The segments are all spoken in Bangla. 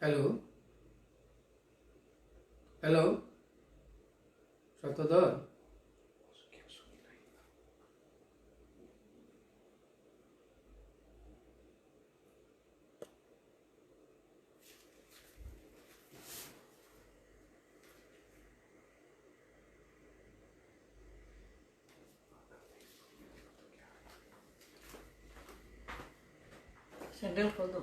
Hello, hello, শতধর। सैंडल खोल दो।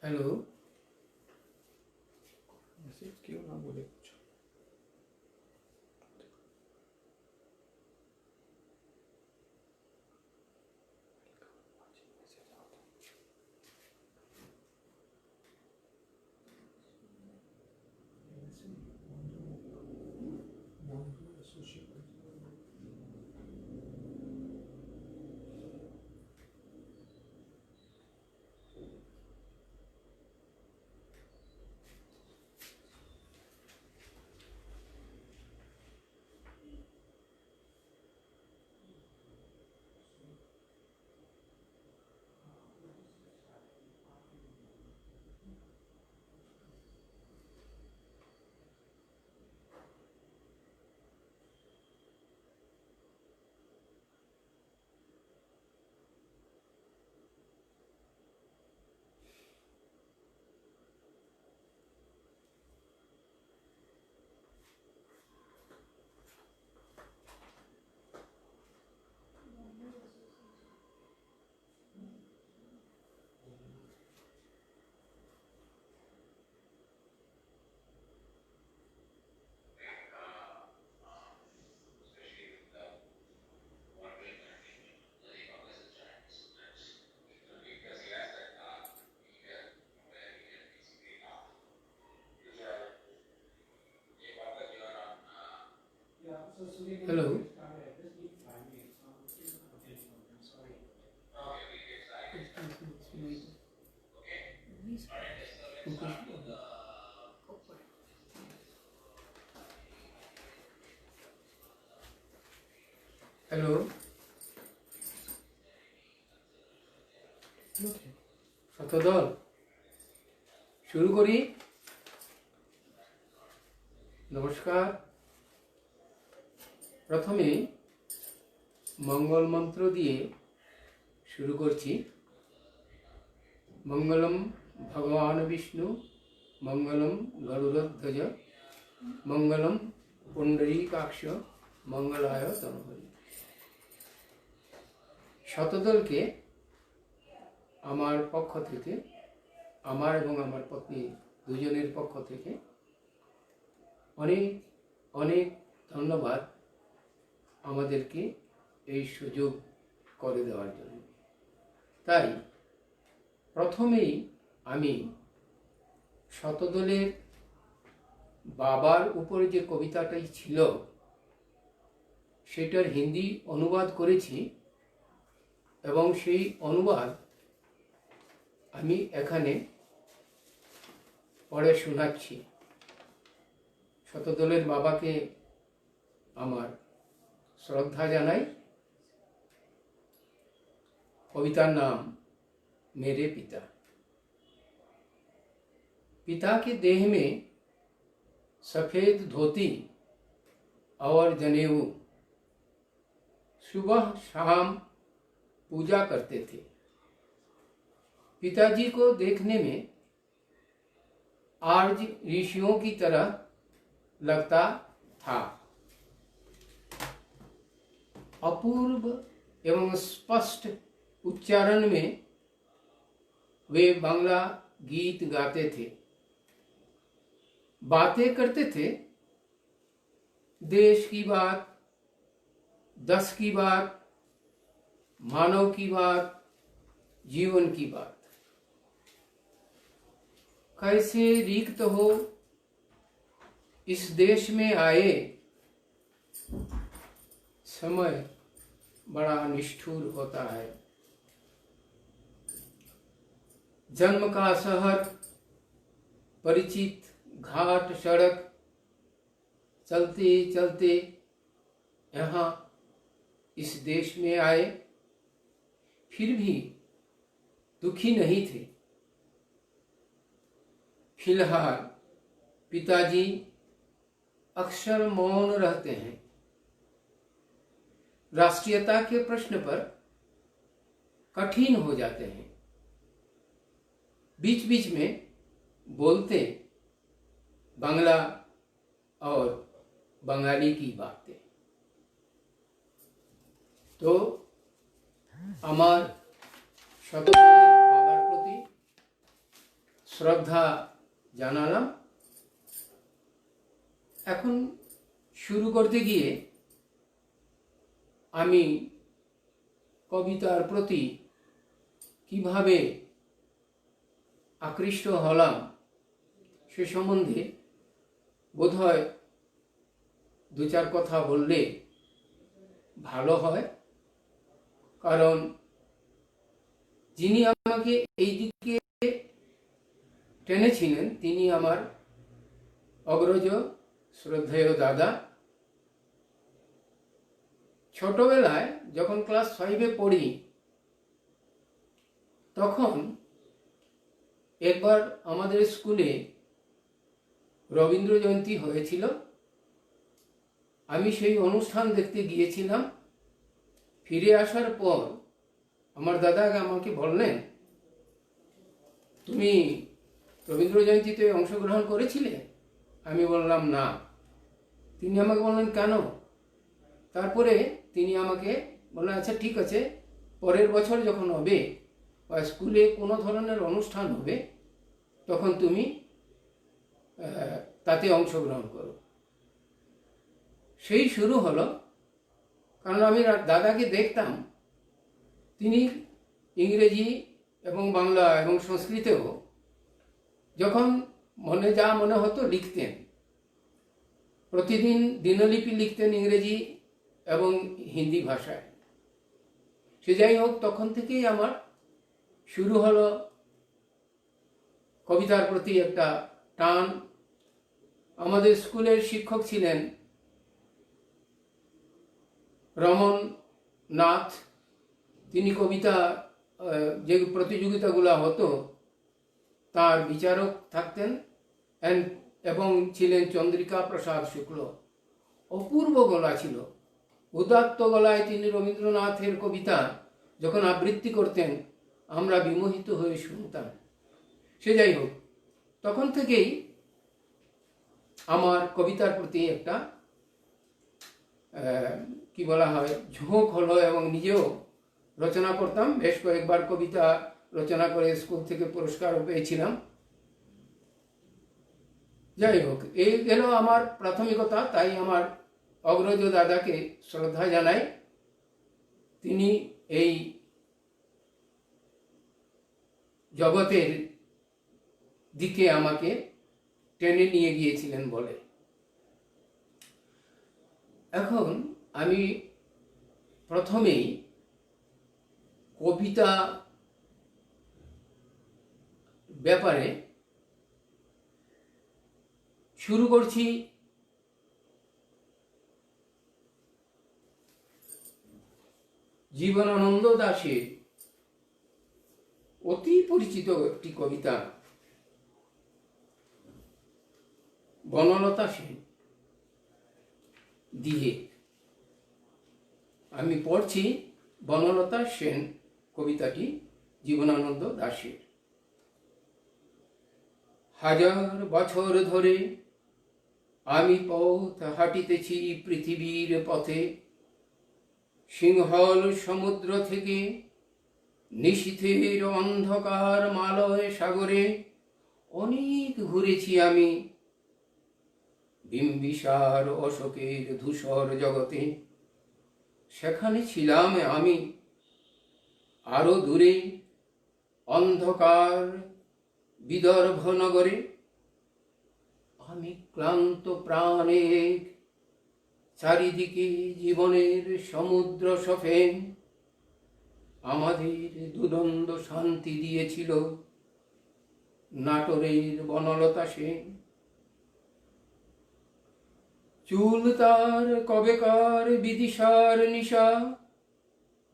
हेलो, मैसेज क्यों ना बोले कुछ। हेलो, हेलो, শতধর, শুরু করি। নমস্কার। প্রথমে মঙ্গল মন্ত্র দিয়ে শুরু করছি। মঙ্গলম ভগবান বিষ্ণু, মঙ্গলম গরুড়ধ্বজ, মঙ্গলম পুণ্ডরীকাক্ষ, মঙ্গলায় তনহরি। শতদলকে আমার পক্ষ থেকে, আমার এবং আমার পত্নী দুজনের পক্ষ থেকে অনেক অনেক ধন্যবাদ আমাদেরকে এই সুযোগ করে দেওয়ার জন্য। তাই প্রথমেই আমি শতদলের বাবার উপরে যে কবিতাটাই ছিল সেটার হিন্দি অনুবাদ করেছি এবং সেই অনুবাদ আমি এখানে পড়ে শোনাচ্ছি। শতদলের বাবাকে আমার শ্রদ্ধা জানাই। कविता नाम मेरे पिता। पिता के देह में सफेद धोती और जनेऊ, सुबह शाम पूजा करते थे। पिताजी को देखने में आर्य ऋषियों की तरह लगता था। अपूर्व एवं स्पष्ट उच्चारण में वे बांग्ला गीत गाते थे, बातें करते थे। देश की बात, दस की बात, मानव की बात, जीवन की बात। कैसे रिक्त हो इस देश में आए, समय बड़ा निष्ठुर होता है। जन्म का शहर, परिचित घाट सड़क, चलते चलते यहाँ इस देश में आए, फिर भी दुखी नहीं थे। फिलहाल पिताजी अक्सर मौन रहते हैं। राष्ट्रीयता के प्रश्न पर कठिन हो जाते हैं। बीच बीच में बोलते बांग्ला और बंगाली की बातें। तो আমার শতকোটির বাবার প্রতি শ্রদ্ধা জানালাম। এখন শুরু করতে গিয়ে আমি কবিতার প্রতি কিভাবে আকৃষ্ট হলাম সে সম্বন্ধে বোধহয় দু চার কথা বললে ভালো হয়। কারণ যিনি আমাকে এই দিকে টেনেছিলেন তিনি আমার অগ্রজ শ্রদ্ধেয় দাদা। ছোটবেলায় যখন ক্লাস 5-এ পড়ি তখন একবার আমাদের স্কুলে রবীন্দ্র জয়ন্তী হয়েছিল। আমি সেই অনুষ্ঠান দেখতে গিয়েছিলাম। ফিরে আসার পর আমার দাদা আমাকে বললেন, তুমি রবীন্দ্র জয়ন্তীতে অংশগ্রহণ করেছিলে? আমি বললাম না। তিনি আমাকে বললেন কেন? তারপরে তিনি আমাকে বললেন, আচ্ছা ঠিক আছে, পরের বছর যখন হবে বা স্কুলে কোনো ধরনের অনুষ্ঠান হবে তখন তুমি তাতে অংশগ্রহণ করো। সেই শুরু হলো। কারণ আমি দাদাকে দেখতাম তিনি ইংরেজি এবং বাংলা এবং সংস্কৃতেও যখন যা মনে হতো লিখতেন। প্রতিদিন দিনলিপি লিখতেন ইংরেজি এবং হিন্দি ভাষায়। সে যাই হোক, তখন থেকেই আমার শুরু হলো কবিতার প্রতি একটা টান। আমাদের স্কুলের শিক্ষক ছিলেন রমন নাথ। তিনি কবিতা যে প্রতিযোগিতাগুলো হতো তার বিচারক থাকতেন এবং ছিলেন চন্দ্রিকা প্রসাদ শুক্ল। অপূর্ব গলা ছিল, উদাত্ত গলায় তিনি রবীন্দ্রনাথের কবিতা যখন আবৃত্তি করতেন আমরা বিমোহিত হয়ে শুনতাম। সে যাই হোক, তখন থেকেই আমার কবিতার প্রতি একটা কি বলা হয় ঝোঁক হলো এবং নিজেও রচনা করতাম। বেশ কয়েকবার কবিতা রচনা করে স্কুল থেকে পুরস্কারও পেয়েছিলাম। যাই হোক, এই গেল আমার প্রাথমিকতা। তাই আমার অগ্রজ দাদাকে শ্রদ্ধা জানাই। তিনি এই জগতের দিকে আমাকে টেনে নিয়ে গিয়েছিলেন বলে। এখন আমি প্রথমেই কবিতা ব্যাপারে শুরু করছি জীবনানন্দ দাশের অতি পরিচিত একটি কবিতা বনলতা সেন দিয়ে। আমি পড়ছি বনলতা সেন কবিতাটি জীবনানন্দ দাশের। হাজার বছর ধরে আমি পথ হাঁটিতেছি পৃথিবীর পথে, সিংহল সমুদ্র থেকে নিশীথের অন্ধকার মালয় সাগরে অনেক ঘুরেছি আমি, বিম্বিসার অশোকের ধূসর জগতে সেখানে ছিলাম আমি। আরো দূরে অন্ধকার বিদর্ভ নগরে আমি ক্লান্ত প্রাণে, চারিদিকে জীবনের সমুদ্র সফেন আমাদের দুদণ্ড শান্তি দিয়েছিল নাটোরের বনলতা সেন। চুল তার কবেকার বিদিশার নিশা,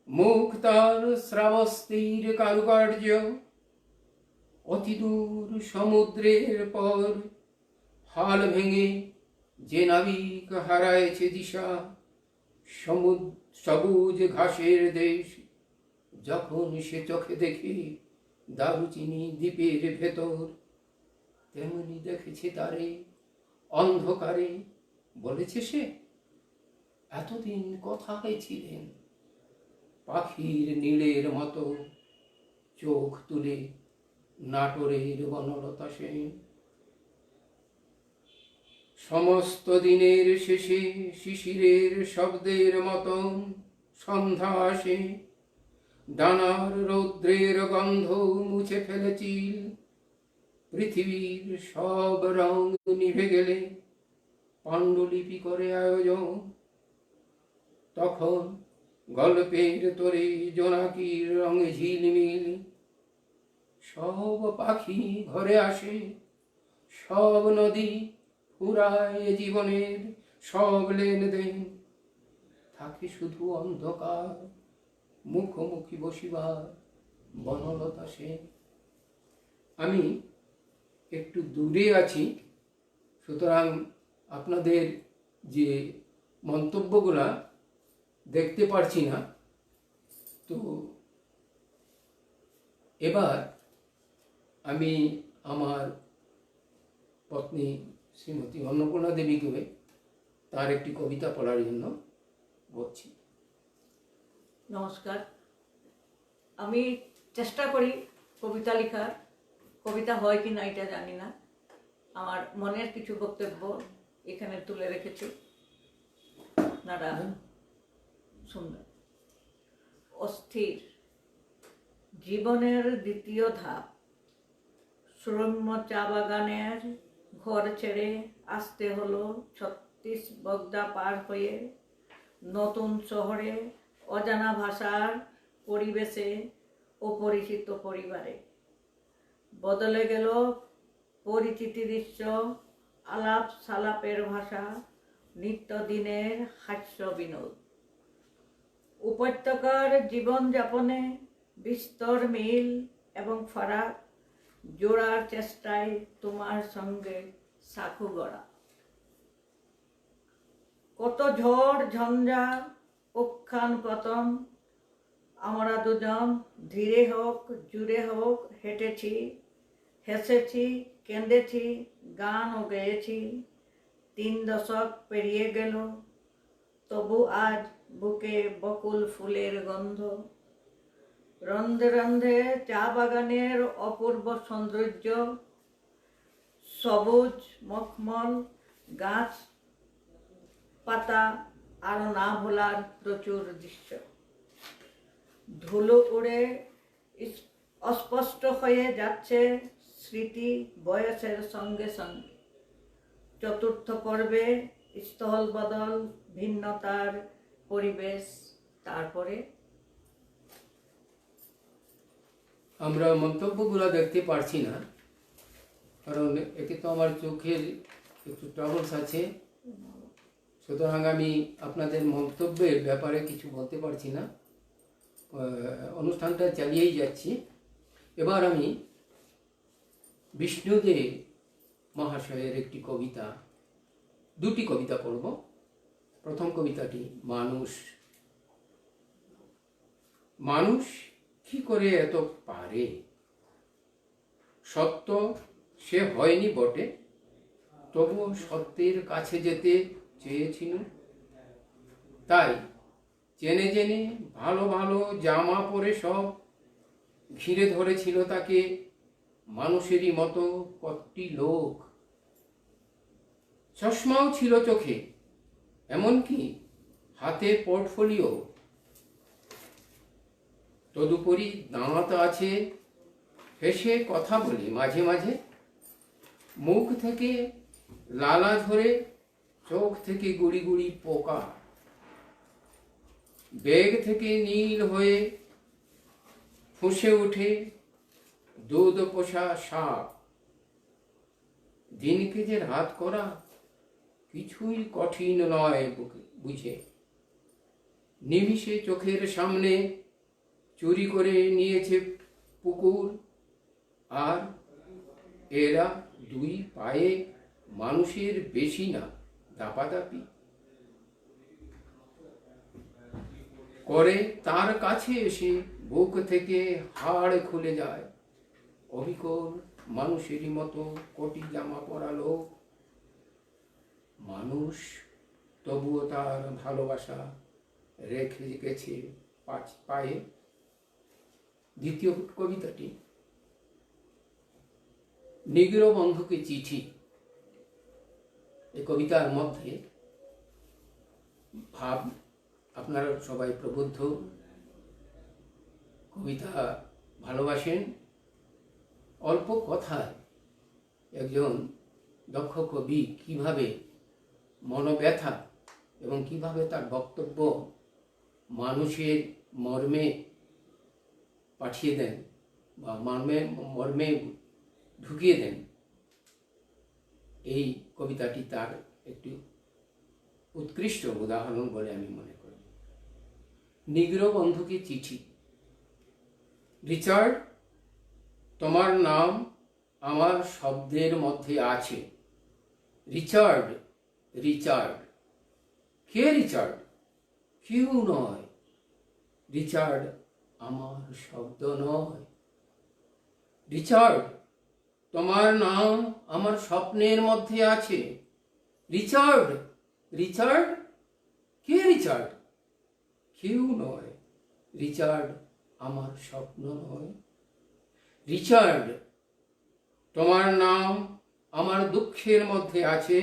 মুখ তার শ্রাবস্তির কারুকার্য, অতিদূর সমুদ্রের পর হাল ভেঙে যে নাবিক হারায়েছে দিশা, সবুজ ঘাসের দেশ যখন সে চোখে দেখে দারুচিনি দ্বীপের ভেতর, তেমনি দেখেছে তারে অন্ধকারে। বলেছে সে, এতদিন কোথায় ছিলেন? পাখির নীড়ের মতো চোখ তুলে নাটোরের বনলতা সেন। সমস্ত দিনের শেষে শিশিরের শব্দের মতন সন্ধ্যা আসে, ডানার রৌদ্রের গন্ধ মুছে ফেলে চিল। পৃথিবীর সব রং নিভে গেলে পাণ্ডুলিপি করে আয়োজন, তখন গল্পের তোরে জোনাকির রঙে ঝিলমিল। সব পাখি ঘরে আসে, সব নদী ফুরায় জীবনের সব লেনদেন, থাকে শুধু অন্ধকার মুখোমুখি বসিবার বনলতা সেন। আমি একটু দূরে আছি, সুতরাং আপনাদের যে মন্তব্যগুলা দেখতে পারছি না। তো এবার আমি আমার পত্নী শ্রীমতী অন্নপূর্ণা দেবীকে তার একটি কবিতা পড়ার জন্য বলছি। নমস্কার। আমি চেষ্টা করি কবিতা লেখার। কবিতা হয় কি না এটা জানি না। আমার মনের কিছু বক্তব্য এখানে তুলে রেখেছি, আপনারা শুনবেন। অস্থির জীবনের দ্বিতীয় ধাপ, সুরম্য চা বাগানের ঘর ছেড়ে আসতে হলো 36 বগদা পার হয়ে, নতুন শহরে অজানা ভাষার পরিবেশে অপরিচিত পরিবারে। বদলে গেল পরিচিতি দৃশ্য, আলাপ সালাপের ভাষা, নিত্যদিনের হাস্য বিনোদ। উপত্যকার জীবনযাপনে বিস্তর মিল এবং ফারাক জোড়ার চেষ্টায় তোমার সঙ্গে সাঁকু গড়া। কত ঝড় ঝঞ্ঝা উত্থান পতন, আমরা দুজন ধীরে হোক জুড়ে হোক হেঁটেছি, হেসেছি, কেঁদেছি, গানও গেয়েছি। 3 দশক পেরিয়ে গেল, তবু আজ বুকে বকুল ফুলের গন্ধ। রন্ধে রন্ধে চা বাগানের অপূর্ব সৌন্দর্য, সবুজ মখমল গাছ পাতা, আরো না ভোলার প্রচুর দৃশ্য। ধুলো উড়ে অস্পষ্ট হয়ে যাচ্ছে স্মৃতি বয়সের সঙ্গে সঙ্গে। চতুর্থ পর্বে স্থল বদল, ভিন্নতার পরিবেশ। তারপরে আমরা মন্তব্যগুলো দেখতে পারছি না, কারণ একে তো আমার চোখের একটু ট্রাবলস আছে, সুতরাং আমি আপনাদের মন্তব্যের ব্যাপারে কিছু বলতে পারছি না। অনুষ্ঠানটা চালিয়েই যাচ্ছি। এবার আমি বিষ্ণুদেব মহাশয়ের একটি কবিতা, দুটি কবিতা পড়ব। প্রথম কবিতাটি মানুষ। মানুষ কি করে এত পারে? সত্য সে হয়নি বটে, তবু সত্যের কাছে যেতে চেয়েছিল। তাই জেনে জেনে ভালো ভালো জামা পরে সব ঘিরে ধরেছিল তাকে মানুষেরই মতো কতটি লোক। চশমাও ছিল চোখে, এমনকি হাতে পোর্টফোলিও। তদুপরি দাঁত আছে, হেসে কথা বলে মাঝে মাঝে। মুখ থেকে লালা ঝরে, চোখ থেকে গুড়ি গুড়ি পোকা। বেগ থেকে নীল হয়ে ফুঁসে ওঠে দুধ পোষা সাপ। দিনকে যে রাত করা, কিছুই কঠিন নয় বুঝে। নিমিষে চোখের সামনে চুরি করে নিয়েছে পুকুর, আর এরা দুই পায়ে মানুষের বেশি না দাপাদাপি করে। তার কাছে এসে বুক থেকে হাড় খুলে যায়। অবিকল মানুষেরই মতো কোটি জামা পরা লোক, মানুষ তবুও তার ভালোবাসা রেখে গেছে পায়ে। দ্বিতীয় কবিতাটি নিগড় বন্ধুকে চিঠি। এই কবিতার মধ্যে ভাব আপনারা সবাই প্রবুদ্ধ, কবিতা ভালোবাসেন। অল্প কথায় একজন দক্ষ কবি কিভাবে মনোব্যথা এবং কিভাবে তার বক্তব্য মানুষের মর্মে পাঠিয়ে দেন বা মর্মে ঢুকিয়ে দেন, এই কবিতাটি তার একটি উৎকৃষ্ট উদাহরণ বলে আমি মনে করি। নিগড় বন্ধুকে চিঠি। রিচার্ড, তোমার নাম আমার শব্দের মধ্যে আছে। Richard, Richard. কে রিচার্ড? কেউ নয়। রিচার্ড আমার শব্দ নয়। রিচার্ড, তোমার নাম আমার স্বপ্নের মধ্যে আছে। Richard, Richard. কে রিচার্ড? কেউ নয়। রিচার্ড আমার স্বপ্ন নয়। রিচার্ড, তোমার নাম আমার দুঃখের মধ্যে আছে।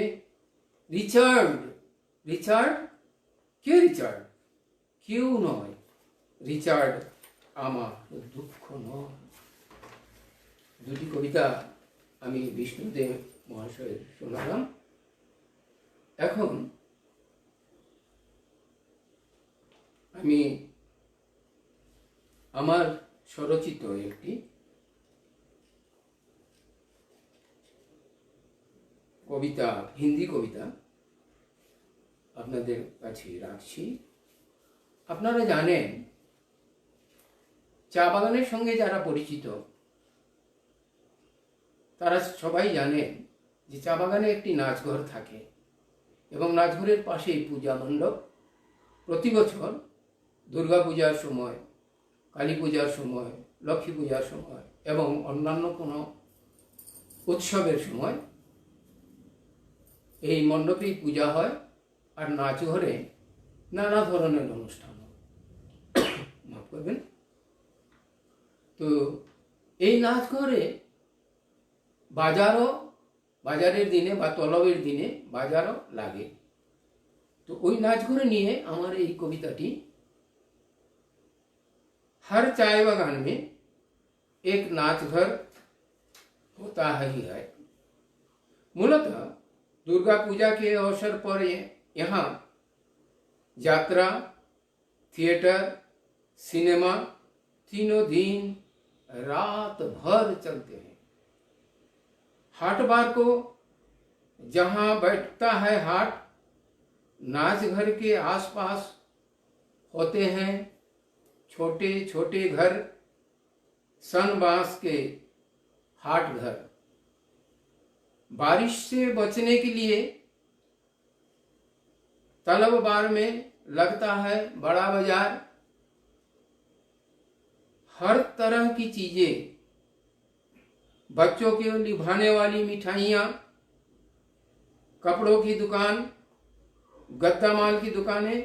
Richard, Richard. কে রিচার্ড? কেউ নয়। রিচার্ড আমার দুঃখ নয়। দুটি কবিতা আমি বিষ্ণুদেব মহাশয়ের শোনালাম। এখন আমি আমার স্বরচিত একটি কবিতা, হিন্দি কবিতা আপনাদের কাছে রাখছি। আপনারা জানেন, চা বাগানের সঙ্গে যারা পরিচিত তারা সবাই জানেন যে চা বাগানে একটি নাচঘর থাকে এবং নাচঘরের পাশেই পূজা মণ্ডপ। প্রতি বছর দুর্গা পূজার সময়, কালী পূজার সময়, লক্ষ্মী পূজার সময় এবং অন্যান্য কোনো উৎসবের সময় এই মণ্ডপেই পূজা হয় আর নাচঘরে নানা ধরনের অনুষ্ঠান হয়। মাফ করবেন। তো এই নাচঘরে বাজারের দিনে বা তলবের দিনে বাজারও লাগে। तो ওই নাচঘরে নিয়ে আমার এই কবিতাটি। हर चाय बागान में एक नाच घर होता ही है। मूलतः दुर्गा पूजा के अवसर पर यहाँ यात्रा, थिएटर, सिनेमा तीनों दिन रात भर चलते हैं। हाट बार को जहाँ बैठता है हाट, नाच घर के आसपास होते हैं छोटे छोटे घर, सन बांस के हाट घर। बारिश से बचने के लिए तलब बार में लगता है बड़ा बाजार। हर तरह की चीजें, बच्चों के लिभाने वाली मिठाइयाँ, कपड़ों की दुकान, गद्दा माल की दुकानें,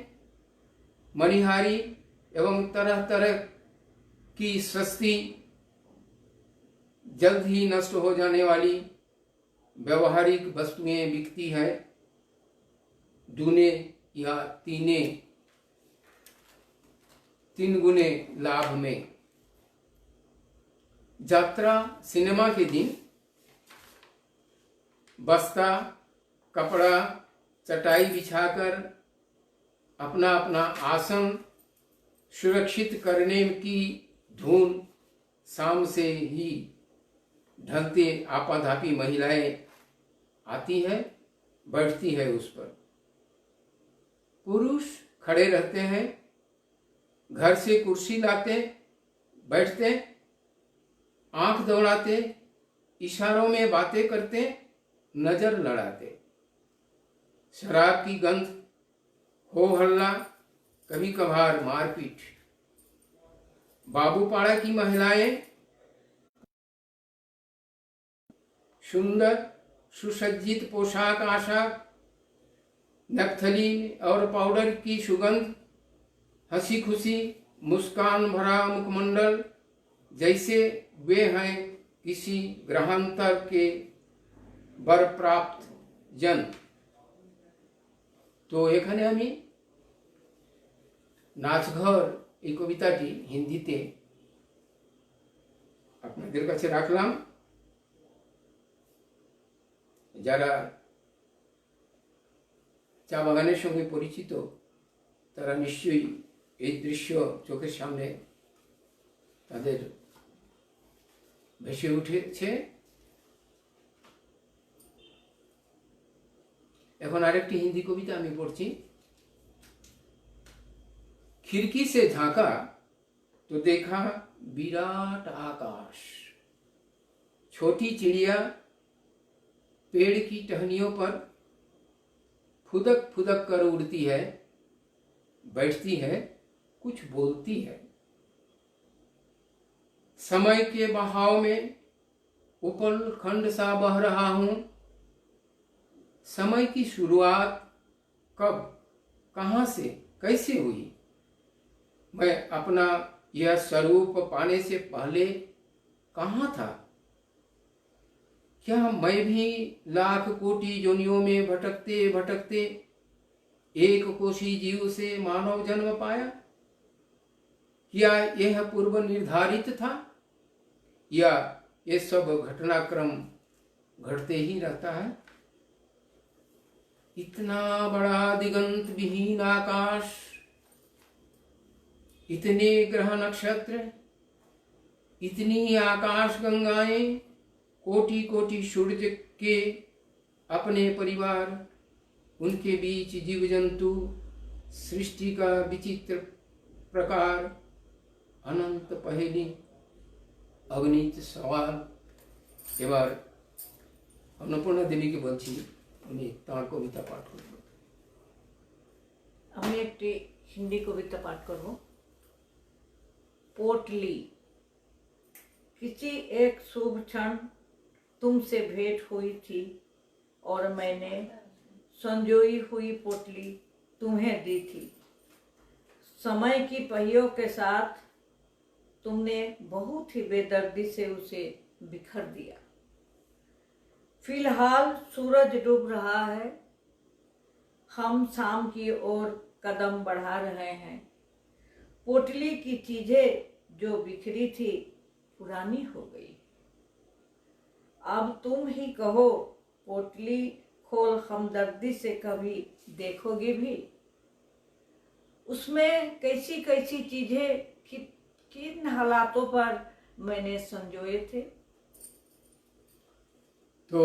मनिहारी एवं तरह तरह की सस्ती, जल्द ही नष्ट हो जाने वाली व्यवहारिक वस्तुएं बिकती है दूने या तीन गुने लाभ में। यात्रा सिनेमा के दिन बस्ता, कपड़ा, चटाई बिछाकर अपना अपना आसन सुरक्षित करने की धुन शाम से ही ढलते आपाधापी महिलाएं आती है बैठती है उस पर। पुरुष खड़े रहते हैं, घर से कुर्सी लाते, बैठते, आंख दौड़ाते, इशारों में बातें करते, नजर लड़ाते। शराब की गंध, हो हल्ला, कभी कभार मारपीट। बाबूपाड़ा की महिलाएं सुंदर सुसज्जित पोशाक आशाक, नक्थलीन और पाउडर की सुगंध, हंसी खुशी मुस्कान भरा मुखमंडल, जैसे वे हैं किसी ग्रहांतर के वर प्राप्त जन। তো এখানে আমি নাচঘর এই কবিতাটি হিন্দিতে আপনাদের কাছে রাখলাম। যারা চা বাগানের সঙ্গে পরিচিত তারা নিশ্চয়ই এই দৃশ্য চোখের সামনে তাদের ভেসে উঠেছে। এখন আরেকটি হিন্দি কবিতা আমি পড়ছি। खिड़की से झांका तो देखा विराट आकाश, छोटी चिड़िया पेड़ की टहनियों पर फुदक फुदक कर उड़ती है, बैठती है, कुछ बोलती है। समय के बहाव में उपल खंड सा बह रहा हूं, समय की शुरुआत कब, कहां से, कैसे हुई। मैं अपना यह स्वरूप पाने से पहले कहां था। क्या मैं भी लाख कोटि योनियों में भटकते भटकते एक कोशी जीव से मानव जन्म पाया। क्या यह पूर्व निर्धारित था या ये सब घटनाक्रम घटते ही रहता है। इतना बड़ा दिगंत विहीन आकाश, इतने ग्रह नक्षत्र, इतनी आकाश गंगाएं, कोटि कोटि सूर्य के अपने परिवार, उनके बीच जीव जंतु, सृष्टि का विचित्र प्रकार, अनंत पहेली, अगणित सवाल। এবার অন্নপূর্ণা দেবীকে বলছি উনি তাঁর কবিতা পাঠ করবেন। আমি একটি হিন্দি কবিতা পাঠ করব। पोटली। किसी एक शुभ क्षण तुमसे भेंट हुई थी और मैंने संजोई हुई पोटली तुम्हें दी थी। समय की पहियों के साथ तुमने बहुत ही बेदर्दी से उसे बिखर दिया। फिलहाल सूरज डूब रहा है, हम शाम की ओर कदम बढ़ा रहे हैं। पोटली की चीजें जो बिखरी थी पुरानी हो गई। अब तुम ही कहो, पोटली खोल हमदर्दी से कभी देखोगे भी। उसमें कैसी कैसी चीजें किन हालातों पर मैंने संजोए थे। তো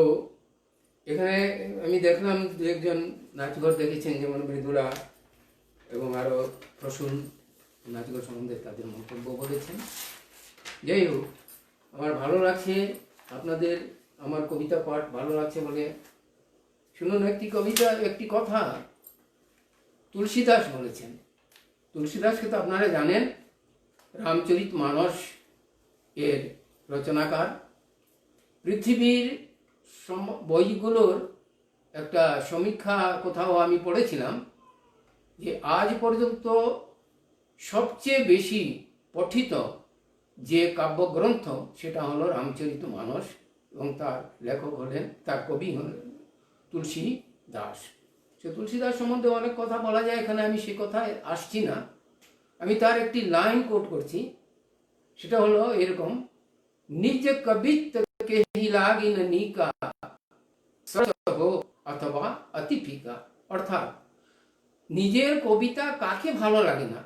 এখানে আমি দেখলাম দু একজন নাচঘর দেখেছেন, যেমন মৃদুলা এবং আরো প্রসূন নাচঘর সম্বন্ধে তাদের মন্তব্য বলেছেন। যাই হোক, আমার ভালো লাগছে আপনাদের আমার কবিতা পাঠ ভালো লাগছে বলে। শুনুন একটি কবিতা, একটি কথা তুলসীদাস বলেছেন। তুলসীদাসকে তো আপনারা জানেন, রামচরিত মানস এর রচনাকার। পৃথিবীর বইগুলোর একটা সমীক্ষা কোথাও আমি পড়েছিলাম যে আজ পর্যন্ত সবচেয়ে বেশি পঠিত যে কাব্যগ্রন্থ সেটা হলো রামচরিত মানস, এবং তার লেখক হলেন, তার কবি হলেন তুলসী দাস। সে তুলসী দাস সম্বন্ধে অনেক কথা বলা যায়, এখানে আমি সে কথায় আসছি না। আমি তার একটি লাইন কোট করছি, সেটা হলো এরকম: নিজ কবিত্ব কে হি লাগিন নিকা সরস হো অথবা অতি ফিকা। অর্থাৎ নিজের কবিতা কাকে ভালো লাগে না,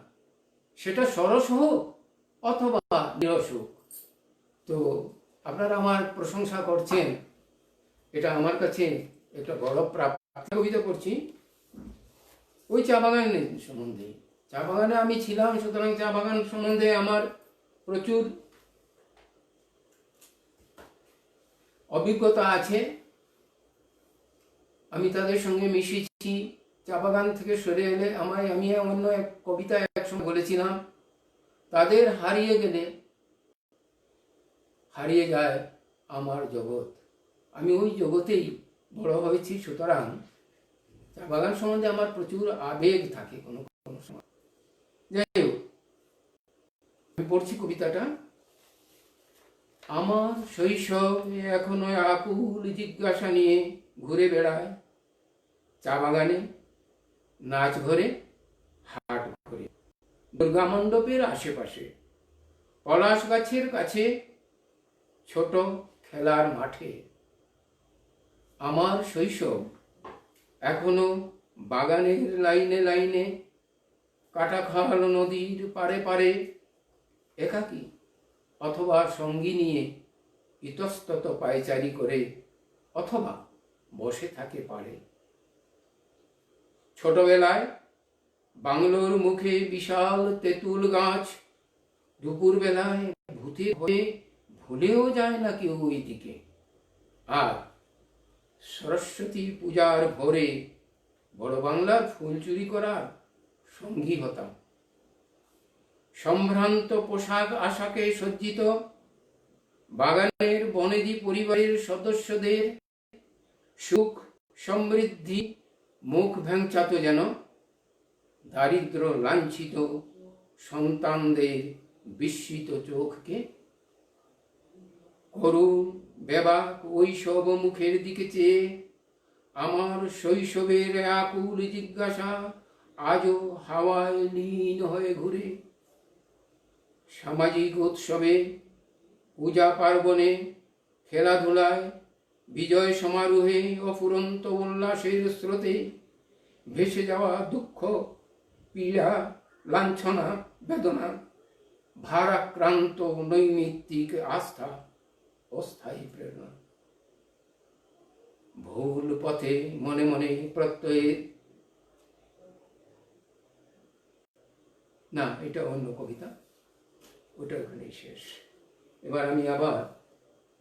সেটা সরস হোক অথবা নিরস হোক। তো আপনারা আমার প্রশংসা করছেন, এটা আমার কাছে একটা গৌরব প্রাপ্ত। একটা কবিতা পড়ছি ওই চা বাগানের সম্বন্ধে। চা বাগানে আমি ছিলাম, সুতরাং চা বাগান সম্বন্ধে আমার প্রচুর অভিজ্ঞতা আছে। আমি তাদের সঙ্গে মিশেছি। চা বাগান থেকে সরে এলে আমি অন্য এক কবিতা একসময় বলেছিলাম, তাদের হারিয়ে গেলে হারিয়ে যায় আমার জগৎ। আমি ওই জগতেই বড় হয়েছি, সুতরাং চা বাগান সম্বন্ধে আমার প্রচুর আবেগ থাকে কোনো কোনো সময়। যাই হোক, আমি পড়ছি কবিতাটা। আমার শৈশব এখনো আকুল জিজ্ঞাসা নিয়ে ঘুরে বেড়ায় চা বাগানে, নাচ ঘরে, হাট ঘরে, দুর্গা মণ্ডপের আশেপাশে, পলাশ গাছের কাছে, ছোট খেলার মাঠে। আমার শৈশব এখনো বাগানের লাইনে লাইনে, কাটাখাল নদীর পারে পারে, একাকী অথবা সঙ্গী নিয়ে ইতস্তত পায়চারি করে, অথবা বসে থাকে পারে। ছোটবেলায় বাংলোর মুখে বিশাল তেঁতুল গাছ, দুপুর বেলায় ভূতে হয়ে ভুলেও যায় না কেউ ওই দিকে। আর সরস্বতী পূজার ভোরে বড় বাংলার ফুল চুরি করার সঙ্গী হতাম। সম্ভ্রান্ত পোশাক আশাকে সজ্জিত বাগানের বনেদি পরিবারের সদস্যদের সুখ সমৃদ্ধি মুখ ভ্যাংচাত যেন দারিদ্র লাঞ্ছিত সন্তানদের বিস্মিত চোখকে। করুণ বেবাক ওই সব মুখের দিকে চেয়ে আমার শৈশবের আকুল জিজ্ঞাসা আজও হাওয়ায় লীন হয়ে ঘুরে। সামাজিক উৎসবে, পূজা পার্বণে, খেলাধুলায়, বিজয় সমারোহে, অফুরন্ত উল্লাসের স্রোতে ভেসে যাওয়া দুঃখ, পীড়া, লাঞ্ছনা, বেদনা, ভারাক্রান্ত নৈমিত্তিক আস্থা, অস্থায়ী প্রেরণা। ভুল পথে মনে মনে প্রত্যয়ের, না এটা অন্য কবিতা, ওটা ওখানেই শেষ। এবার আমি আবার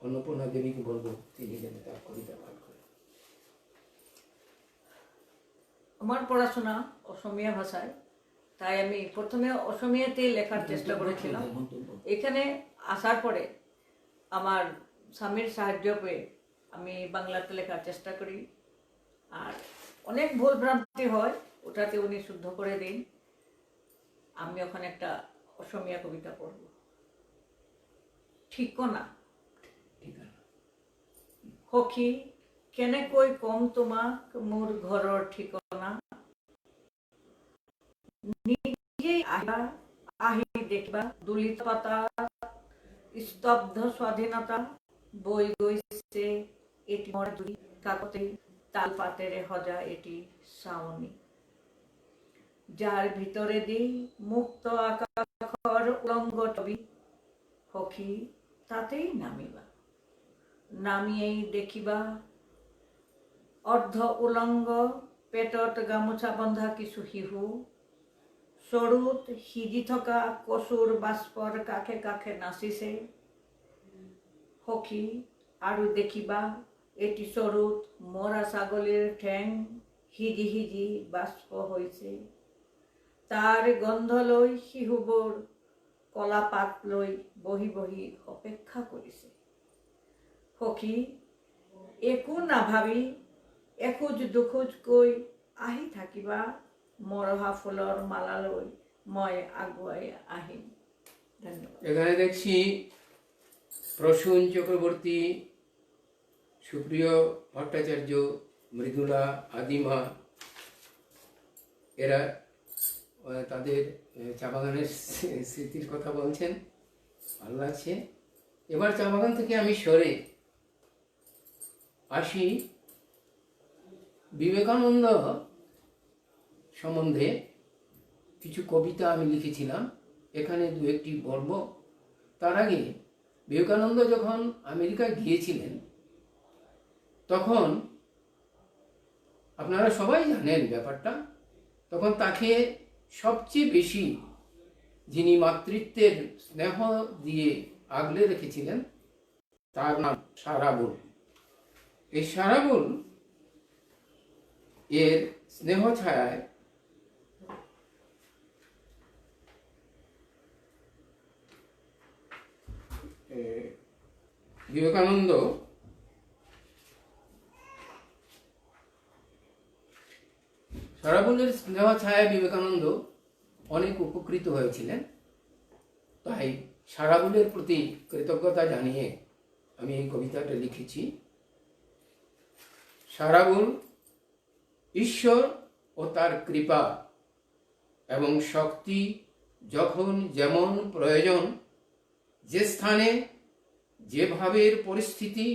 অন্নপূর্ণা দেবীকে বলবো, তিনি যেন তার কবিতা পাঠ করেন। আমার পড়াশোনা অসমীয়া ভাষায়, তাই আমি প্রথমে অসমীয়াতে লেখার চেষ্টা করেছিলাম। এখানে আসার পরে আমার স্বামীর সাহায্য পেয়ে আমি বাংলাতে লেখার চেষ্টা করি। আর অনেক ভুল ভ্রান্তি হয়, ওটাতে উনি শুদ্ধ করে দিন। আমি ওখানে একটা অসমীয়া কবিতা পড়ব। ঠিকনা। সখী কেনেকৈ কম তোমাক মোৰ ঘৰৰ ঠিকনা, নিজেই আহি দেখিবা দুলিত পাতা, স্তব্ধ স্বাধীনতা, বৈ গৈছে এটি মজুরি কাকতে, তাল পাতেৰে সজা এটি চাৱনি, যাৰ ভিতৰে দি মুক্ত আকাশৰ উলংগ ছবি, সখী তাতেই নামিবা, নামিয়েই দেখিবা অৰ্ধ উলংগ পেটত গামোচা বন্ধা কিছু শিশু, চৰুত সিজি থকা কচুৰ বাষ্পৰ কাষে কাষে নাচিছে, সখী আৰু দেখিবা এটি চৰুত মৰা ছাগলীৰ ঠেং সিজি সিজি বাষ্প হৈছে, তাৰ গন্ধ লৈ শিশুবোৰ কলা পাত লৈ বহি বহি অপেক্ষা কৰিছে, সখী একো নাভাবি এখোজ দুখোজকৈ আহি থাকিবা, মৰহা ফুলৰ মালা লৈ মই আগুৱাই আহিম। ধন্যবাদ। এখানে দেখছি প্রসূন চক্রবর্তী, সুপ্রিয় ভট্টাচার্য, মৃদুলা, আদিমা, এরা তাদের চা বাগানের স্মৃতির কথা বলছেন, ভালো লাগছে। এবার চা বাগান থেকে আমি সরে আসি বিবেকানন্দ সম্বন্ধে কিছু কবিতা আমি লিখেছিলাম, এখানে দু একটি বলবো। তার আগে বিবেকানন্দ যখন আমেরিকায় গিয়েছিলেন তখন আপনারা সবাই জানেন ব্যাপারটা। তখন তাকে সবচেয়ে বেশি যিনি মাতৃত্বের স্নেহ দিয়ে আগলে রেখেছিলেন তার নাম সারাবুল। এই সারাবুল এর স্নেহ ছায়ায় বিবেকানন্দ সারাবুলের স্নেহ ছায়ায় বিবেকানন্দ অনেক উপকৃত হয়েছিলেন। তাই সারাবুলের প্রতি কৃতজ্ঞতা জানিয়ে আমি এই কবিতাটা লিখেছি। সারাবুল ঈশ্বর ও তার কৃপা এবং শক্তি যখন যেমন প্রয়োজন, যে স্থানে যেভাবের পরিস্থিতি,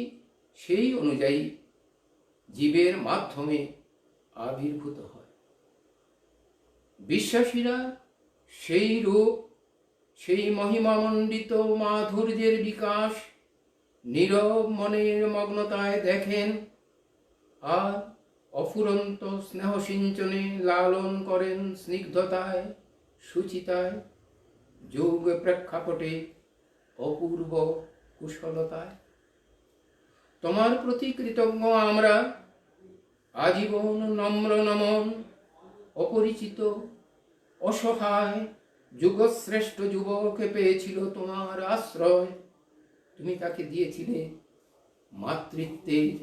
সেই অনুযায়ী জীবের মাধ্যমে আবির্ভূত হয়। বিশ্বাসীরা সেই রূপ, সেই মহিমামণ্ডিত মাধুর্যের বিকাশ নীরব মনের মগ্নতায় দেখেন আর অফুরন্ত স্নেহ সিঞ্চনে লালন করেন স্নিগ্ধতায়, সুচিতায়, যুগ প্রেক্ষাপটে অপূর্ব কুশলতায়। তোমার প্রতি কৃতজ্ঞ আমরা, আজীবন নম্র নমন, অপরিচিত অসহায় যুগশ্রেষ্ঠ যুবকে পেয়েছিল তোমার আশ্রয়। তুমি তাকে দিয়েছিলে মাতৃত্বের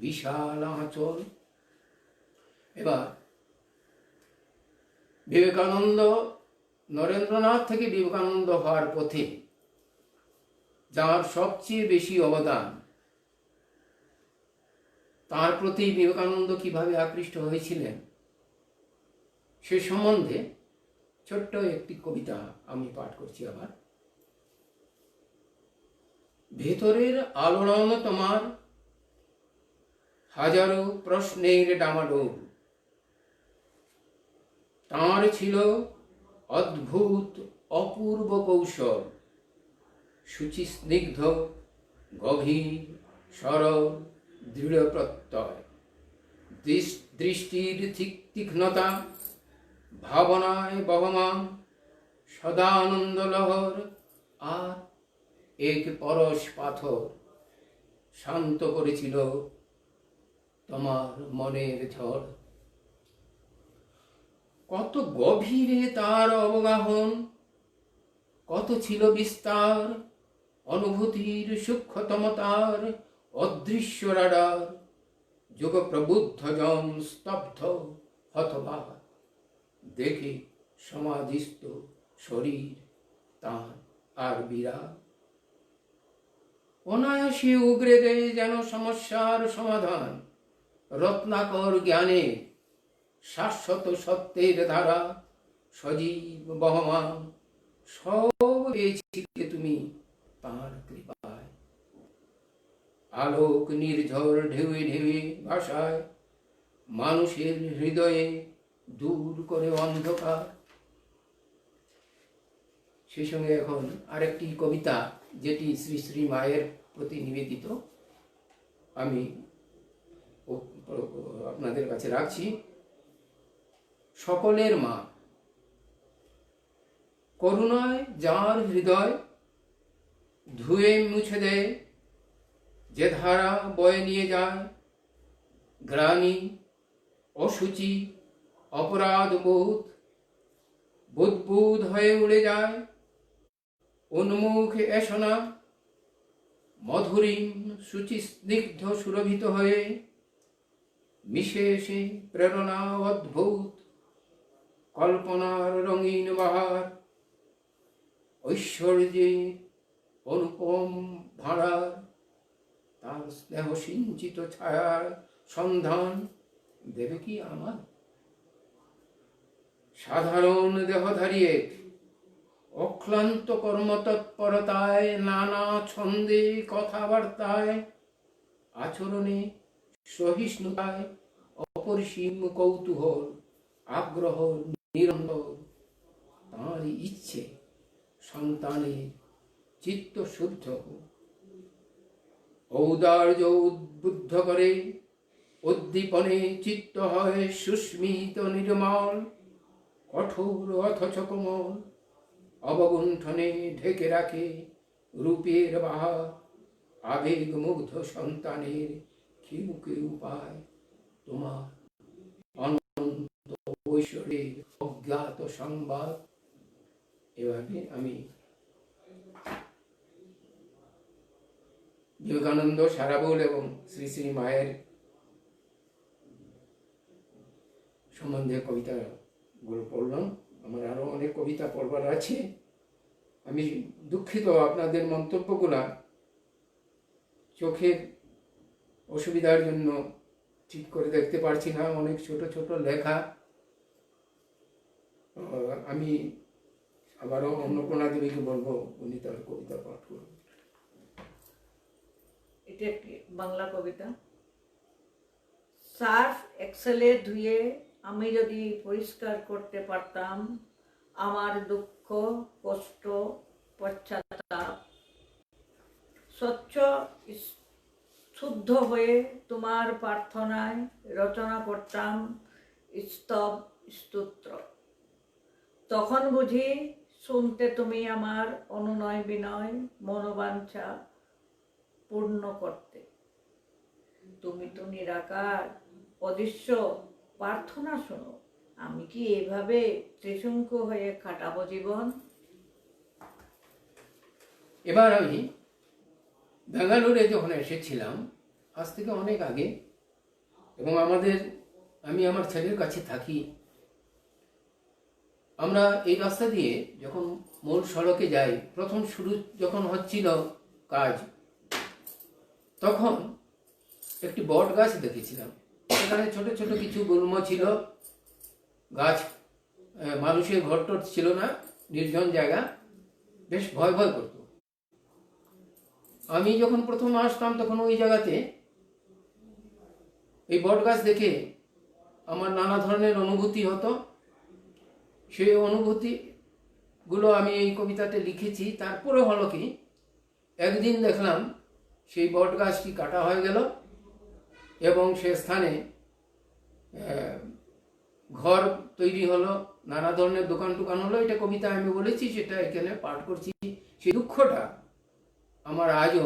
বিশাল আঁচল। এবার বিবেকানন্দ, নরেন্দ্রনাথ থেকে বিবেকানন্দ হওয়ার পথে যার সবচেয়ে বেশি অবদান, তার প্রতি বিবেকানন্দ কিভাবে আকৃষ্ট হয়েছিলেন সে সম্বন্ধে ছোট্ট একটি কবিতা আমি পাঠ করছি আবার। ভেতরের আলোড়ন তোমার হাজারো প্রশ্নের ডামাডোল, তাঁর ছিল অদ্ভুত অপূর্ব কৌশল, শুচি স্নিগ্ধ গভীর সরল দৃঢ় প্রত্যয়, দৃষ্টির তীক্ষ্ণতা, ভাবনায় বহমান সদানন্দ লহর, আর এক পরশ পাথর শান্ত করেছিল তোমার মনের ঝড়। কত গভীরে তার অবগাহন, কত ছিল বিস্তার, অনুভূতির সূক্ষ্মতম তার অদৃশ্য রাডার। যোগ প্রবুদ্ধ জন স্তব্ধ হতবাক, দেখে সমাধিস্থ শরীর তাঁর আর বিরাট। অনায়াসে উগরে দেয় যেন সমস্যার সমাধান, রত্নাকর জ্ঞানে শাশ্বত সত্যের ধারা সজীব বহমান। সব পেয়েছিলে তুমি তাঁর কৃপায়। আলোক নির্ঝর ঢেউয়ে ঢেউয়ে ভাষায় মানুষের হৃদয়ে দূর করে অন্ধকার। সেই সঙ্গে এখন আরেকটি কবিতা যেটি শ্রী শ্রী মায়ের প্রতি নিবেদিত, আমি আপনাদের কাছে রাখছি। সকলের মা, করুণায় যার হৃদয় ধুয়ে মুছে দেয়, যে ধারা বয়ে নিয়ে যায় গ্লানি, অসুচি, অপরাধ বোধ, বুদ্বুদ হয়ে উড়ে যায় উন্মুখে এসনা, মধুরিম সুচি স্নিগ্ধ সুরভিত হয়ে মিশে এসে প্রেরণা অদ্ভুত, কল্পনার রঙিন বাহার, ঐশ্বর্যে অনুপম ভাড়ার। তার স্নেহ সিঞ্চিত ছায়ার সন্ধান দেবে কি আমার? সাধারণ দেহধারী এক অক্লান্ত কর্মতৎপরতায়, নানা ছন্দে কথাবার্তায়, আচরণে সহিষ্ণুতায়, অপরিসীম কৌতূহল, আগ্রহ নিরন্তর। তাঁর ইচ্ছে সন্তানের চিত্ত শুদ্ধ হোক, ঔদার্য উদ্বুদ্ধ করে, উদ্দীপনে চিত্ত হয় সুস্মিত নির্মল, কঠোর অথচ কোমল, অবগুণ্ঠনে ঢেকে রাখে রূপের বাহার, আবেগ মুগ্ধ সন্তানের কেউ কেউ পায় তোমার অনন্ত ঐশ্বর্যের অজ্ঞাত সংবাদ। এভাবে আমি বিবেকানন্দ, সারাবুল এবং শ্রী শ্রী মায়ের সম্বন্ধে কবিতাগুলো পড়লাম। আমার আরো অনেক কবিতা পড়বার আছে। আমি দুঃখিত আপনাদের মন্তব্যগুলা চোখের অসুবিধার জন্য ঠিক করে দেখতে পারছি না, অনেক ছোট ছোট লেখা। আমি আবারও অন্নপূর্ণা দেবীকে বলবো উনি তার কবিতা পাঠ করুন। এটা একটি বাংলা কবিতা। সার্ফ এক্সেলে ধুয়ে আমি যদি পরিষ্কার করতে পারতাম আমার দুঃখ, কষ্ট, পশ্চাত্তাপ, স্বচ্ছ শুদ্ধ হয়ে তোমার প্রার্থনায় রচনা করতাম স্তব স্তোত্র, তখন বুঝি শুনতে তুমি আমার অনুনয় বিনয় মনোবাঞ্ছা পূর্ণ করতে। তুমি তো নিরাকার, অদৃশ্য, প্রার্থনা শোনো। আমি কি এভাবে ত্রিশঙ্ক হয়ে কাটাবো জীবন? এবার আমি বেঙ্গালুরে যখন এসেছিলাম, আজ থেকে অনেক আগে, এবং আমি আমার ছেলের কাছে থাকি, আমরা এই রাস্তা দিয়ে যখন মূল সড়কে যাই, প্রথম শুরু যখন হচ্ছিল কাজ, তখন একটি বট গাছ দেখেছিলাম। সেখানে ছোট ছোট কিছু গুল্ম ছিল, গাছ, মানুষের ঘরটর ছিল না, নির্জন জায়গা, বেশ ভয় ভয় করত। আমি যখন প্রথম আসতাম তখন ওই জায়গাতে এই বট গাছ দেখে আমার নানা ধরনের অনুভূতি হতো। সেই অনুভূতিগুলো আমি এই কবিতাতে লিখেছি। তারপরে হলো কি, একদিন দেখলাম সেই বট গাছটি কাটা হয়ে গেল এবং সে স্থানে ঘর তৈরি হলো, নানা ধরনের দোকান টোকান হলো। এটা কবিতা আমি বলেছি, সেটা এখানে পাঠ করছি। সেই দুঃখটা আমার আজও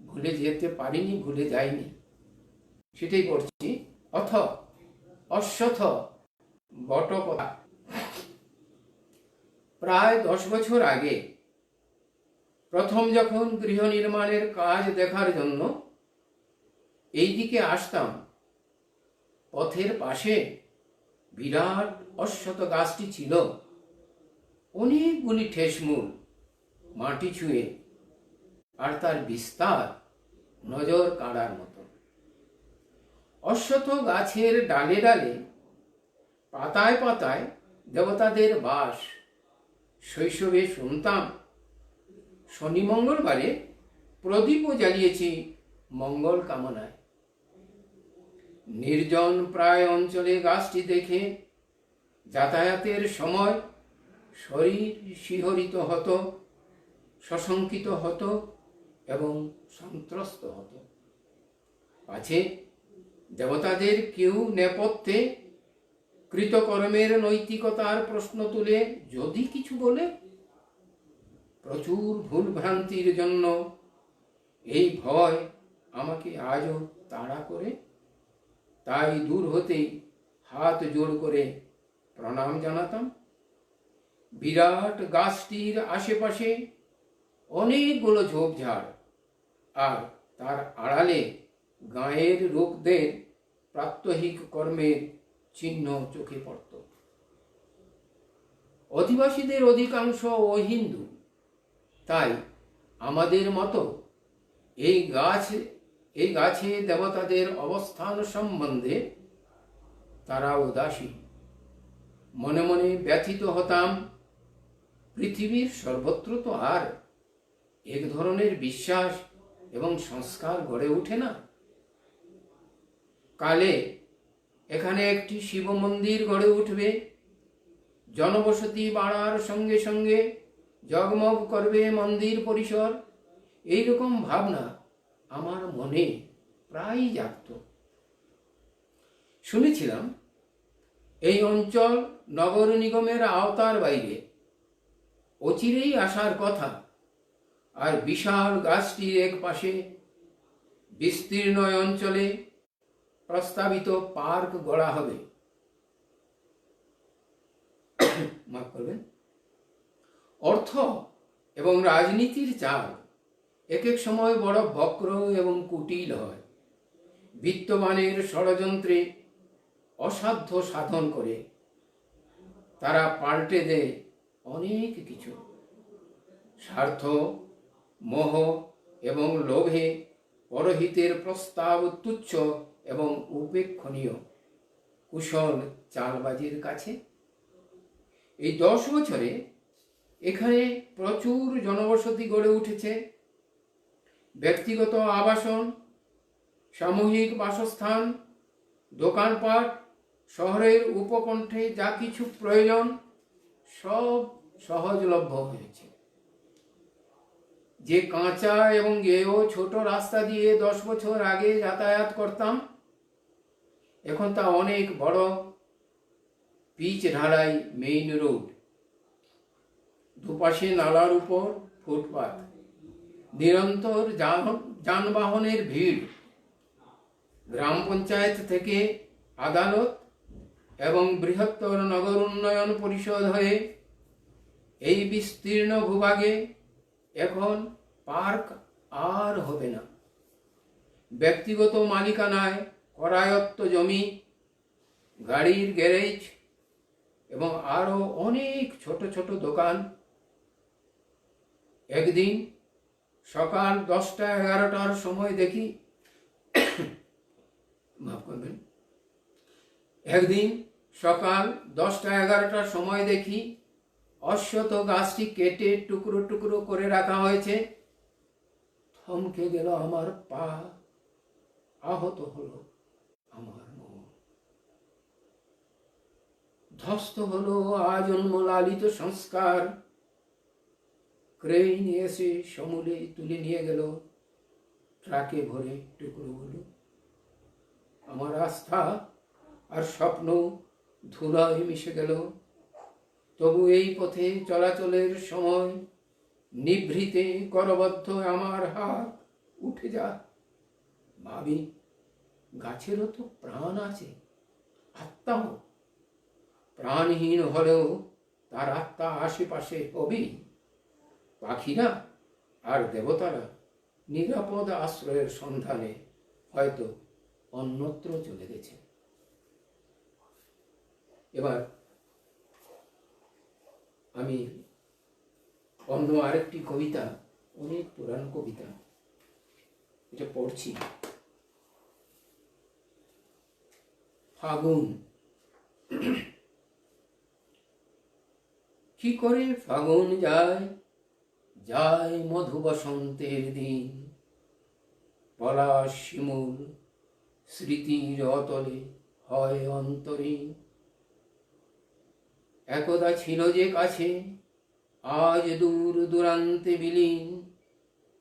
ভুলে যেতে পারিনি, ভুলে যাইনি, সেটাই পড়ছি। অশ্বথ বটকথা। প্রায় 10 বছর আগে প্রথম যখন গৃহ নির্মাণের কাজ দেখার জন্য এই দিকে আসতাম, পথের পাশে বিরাট অশ্বথ গাছটি ছিল, অনেকগুলি ঠেসমূল মাটি ছুঁয়ে, আর তার বিস্তার নজর কাড়ার মতো। অশ্বথ গাছের ডালে ডালে, পাতায় পাতায় দেবতাদের বাস। শৈশবে শুনতাম, শনি মঙ্গলবারে প্রদীপও জ্বালিয়েছি মঙ্গল কামনায়। নির্জন প্রায় অঞ্চলে গাছটি দেখে যাতায়াতের সময় শরীর শিহরিত হতো, সশঙ্কিত হতো এবং সন্ত্রস্ত হতো। পাছে দেবতাদের কেউ নেপথ্যে কৃতকর্মের নৈতিকতার প্রশ্ন তুলে যদি কিছু বলে। প্রচুর ভুল ভ্রান্তির জন্য এই ভয় আমাকে আজও তাড়া করে। তাই দূর হতেই হাত জোড় করে প্রণাম জানাতাম। বিরাট গাছটির আশেপাশে অনেকগুলো ঝোপঝাড়, আর তার আড়ালে গাঁয়ের লোকদের প্রাত্যহিক কর্মের চিহ্ন চোখে পড়ত। অধিবাসীদের অধিকাংশ ও হিন্দু, তাই আমাদের মতো এই গাছে দেবতাদের অবস্থান সম্বন্ধে তারা উদাসীন। মনে মনে ব্যথিত হতাম, পৃথিবীর সর্বত্র তো আর এক ধরনের বিশ্বাস এবং সংস্কার গড়ে ওঠে না। কালে এখানে একটি শিব মন্দির গড়ে উঠবে, জনবসতি বাড়ার সঙ্গে সঙ্গে জগমগ করবে মন্দির পরিসর। এইরকম ভাবনা আমার মনে প্রায়ই জাগত। শুনেছিলাম এই অঞ্চল নগর নিগমের আওতার বাইরে, অচিরেই আসার কথা। আর বিশাল গাছটির এক পাশে বিস্তীর্ণ অঞ্চলে প্রস্তাবিত পার্ক গড়া হবে। মাফ করবেন। অর্থ এবং রাজনীতির চাল এক এক সময় বড় বক্র এবং কুটিল হয়। বিত্তবানের ষড়যন্ত্রে অসাধ্য সাধন করে তারা পাল্টে দেয় অনেক কিছু। স্বার্থ, মোহ এবং লোভে পরহিতের প্রস্তাব তুচ্ছ এবং উপেক্ষণীয় কুশল চালবাজির কাছে। এই 10 বছরে এখানে প্রচুর জনবসতি গড়ে উঠেছে। ব্যক্তিগত আবাসন, সামূহিক বাসস্থান, দোকানপাট, শহরের উপকণ্ঠে যা কিছু প্রয়োজন সব সহজলভ্য হয়েছে। যে কাঁচা এবং গেও ছোট রাস্তা দিয়ে 10 বছর আগে যাতায়াত করতাম, এখন তা অনেক বড় পিচ ঢালাই মেইন রোড। দুপাশে নালার উপর ফুটপাত, নিরন্তর যানবাহনের ভিড়। গ্রাম পঞ্চায়েত থেকে আদালত এবং বৃহত্তর নগর উন্নয়ন পরিষদ হয়ে এই বিস্তীর্ণ ভূভাগে এখন পার্ক আর হবে না। ব্যক্তিগত মালিকানায় করায়ত্ত জমি, গাড়ির গ্যারেজ এবং আরো অনেক ছোট ছোট দোকান। একদিন সকাল 10টা-11টার সময় দেখি, মাফ করবেন, একদিন সকাল 10টা-11টার সময় দেখি অশ্বত্থ গাছটি কেটে টুকরো টুকরো করে রাখা হয়েছে। থমকে গেল আমার পা, আহত হলো আমার মন, ধ্বস্ত হলো আজন্ম লালিত সংস্কার। ক্রেন এসে সমূলে তুলে নিয়ে গেল ট্রাকে ভরে টুকরোগুলো। আমার আস্থা আর স্বপ্ন ধুলায় মিশে গেল। তবু এই পথে চলাচলের সময় নিভৃতে করবদ্ধ আমার হাত উঠে যা। ভাবি, গাছেরও তো প্রাণ আছে, আত্মাও। প্রাণহীন হলেও তার আত্মা আশেপাশে হবেই। পাখিরা আর দেবতারা নিরাপদ আশ্রয়ের সন্ধানে হয়তো অন্যত্র চলে গেছে। এবার আমি অন্য আরেকটি কবিতা, অনেক পুরানো কবিতা, এটা পড়ছি। ফাগুন। কি করে ফাগুন যায়, যায় মধু বসন্তের দিন। পলাশ শিমুল স্মৃতির অতলে হয় অন্তরীণ। একদা ছিল যে কাছে, আজ দূর দূরান্তে বিলীন।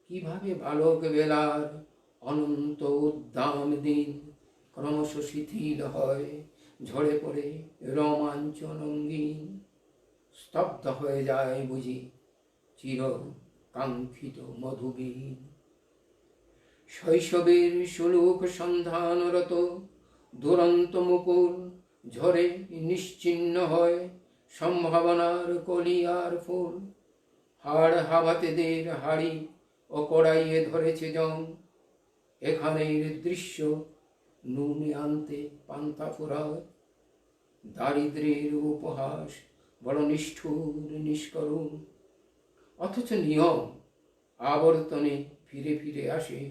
কিভাবে বালক বেলার অনন্ত উদ্দাম দিন ক্রমশ শিথিল হয়, ঝরে পড়ে রোমাঞ্চন রঙ্গিন। স্তব্ধ হয়ে যায় বুঝি চির কাঙ্ক্ষিত মধুবীন। শৈশবের সুলুক সন্ধানরত দুরন্ত মুকুল ঝরে নিশ্চিহ্ন হয় সম্ভাবনার কলি আর ফুল। হাড় হাবাতেদের হাড়ি ও কড়াইয়ে ধরেছে জং। এখানের দৃশ্য নুনে আনতে পান্তা ফুরায়। দারিদ্র্যের উপহাস বড় নিষ্ঠুর নিষ্করুণ। অথচ নিয়ম আবর্তনে ফিরে ফিরে আসে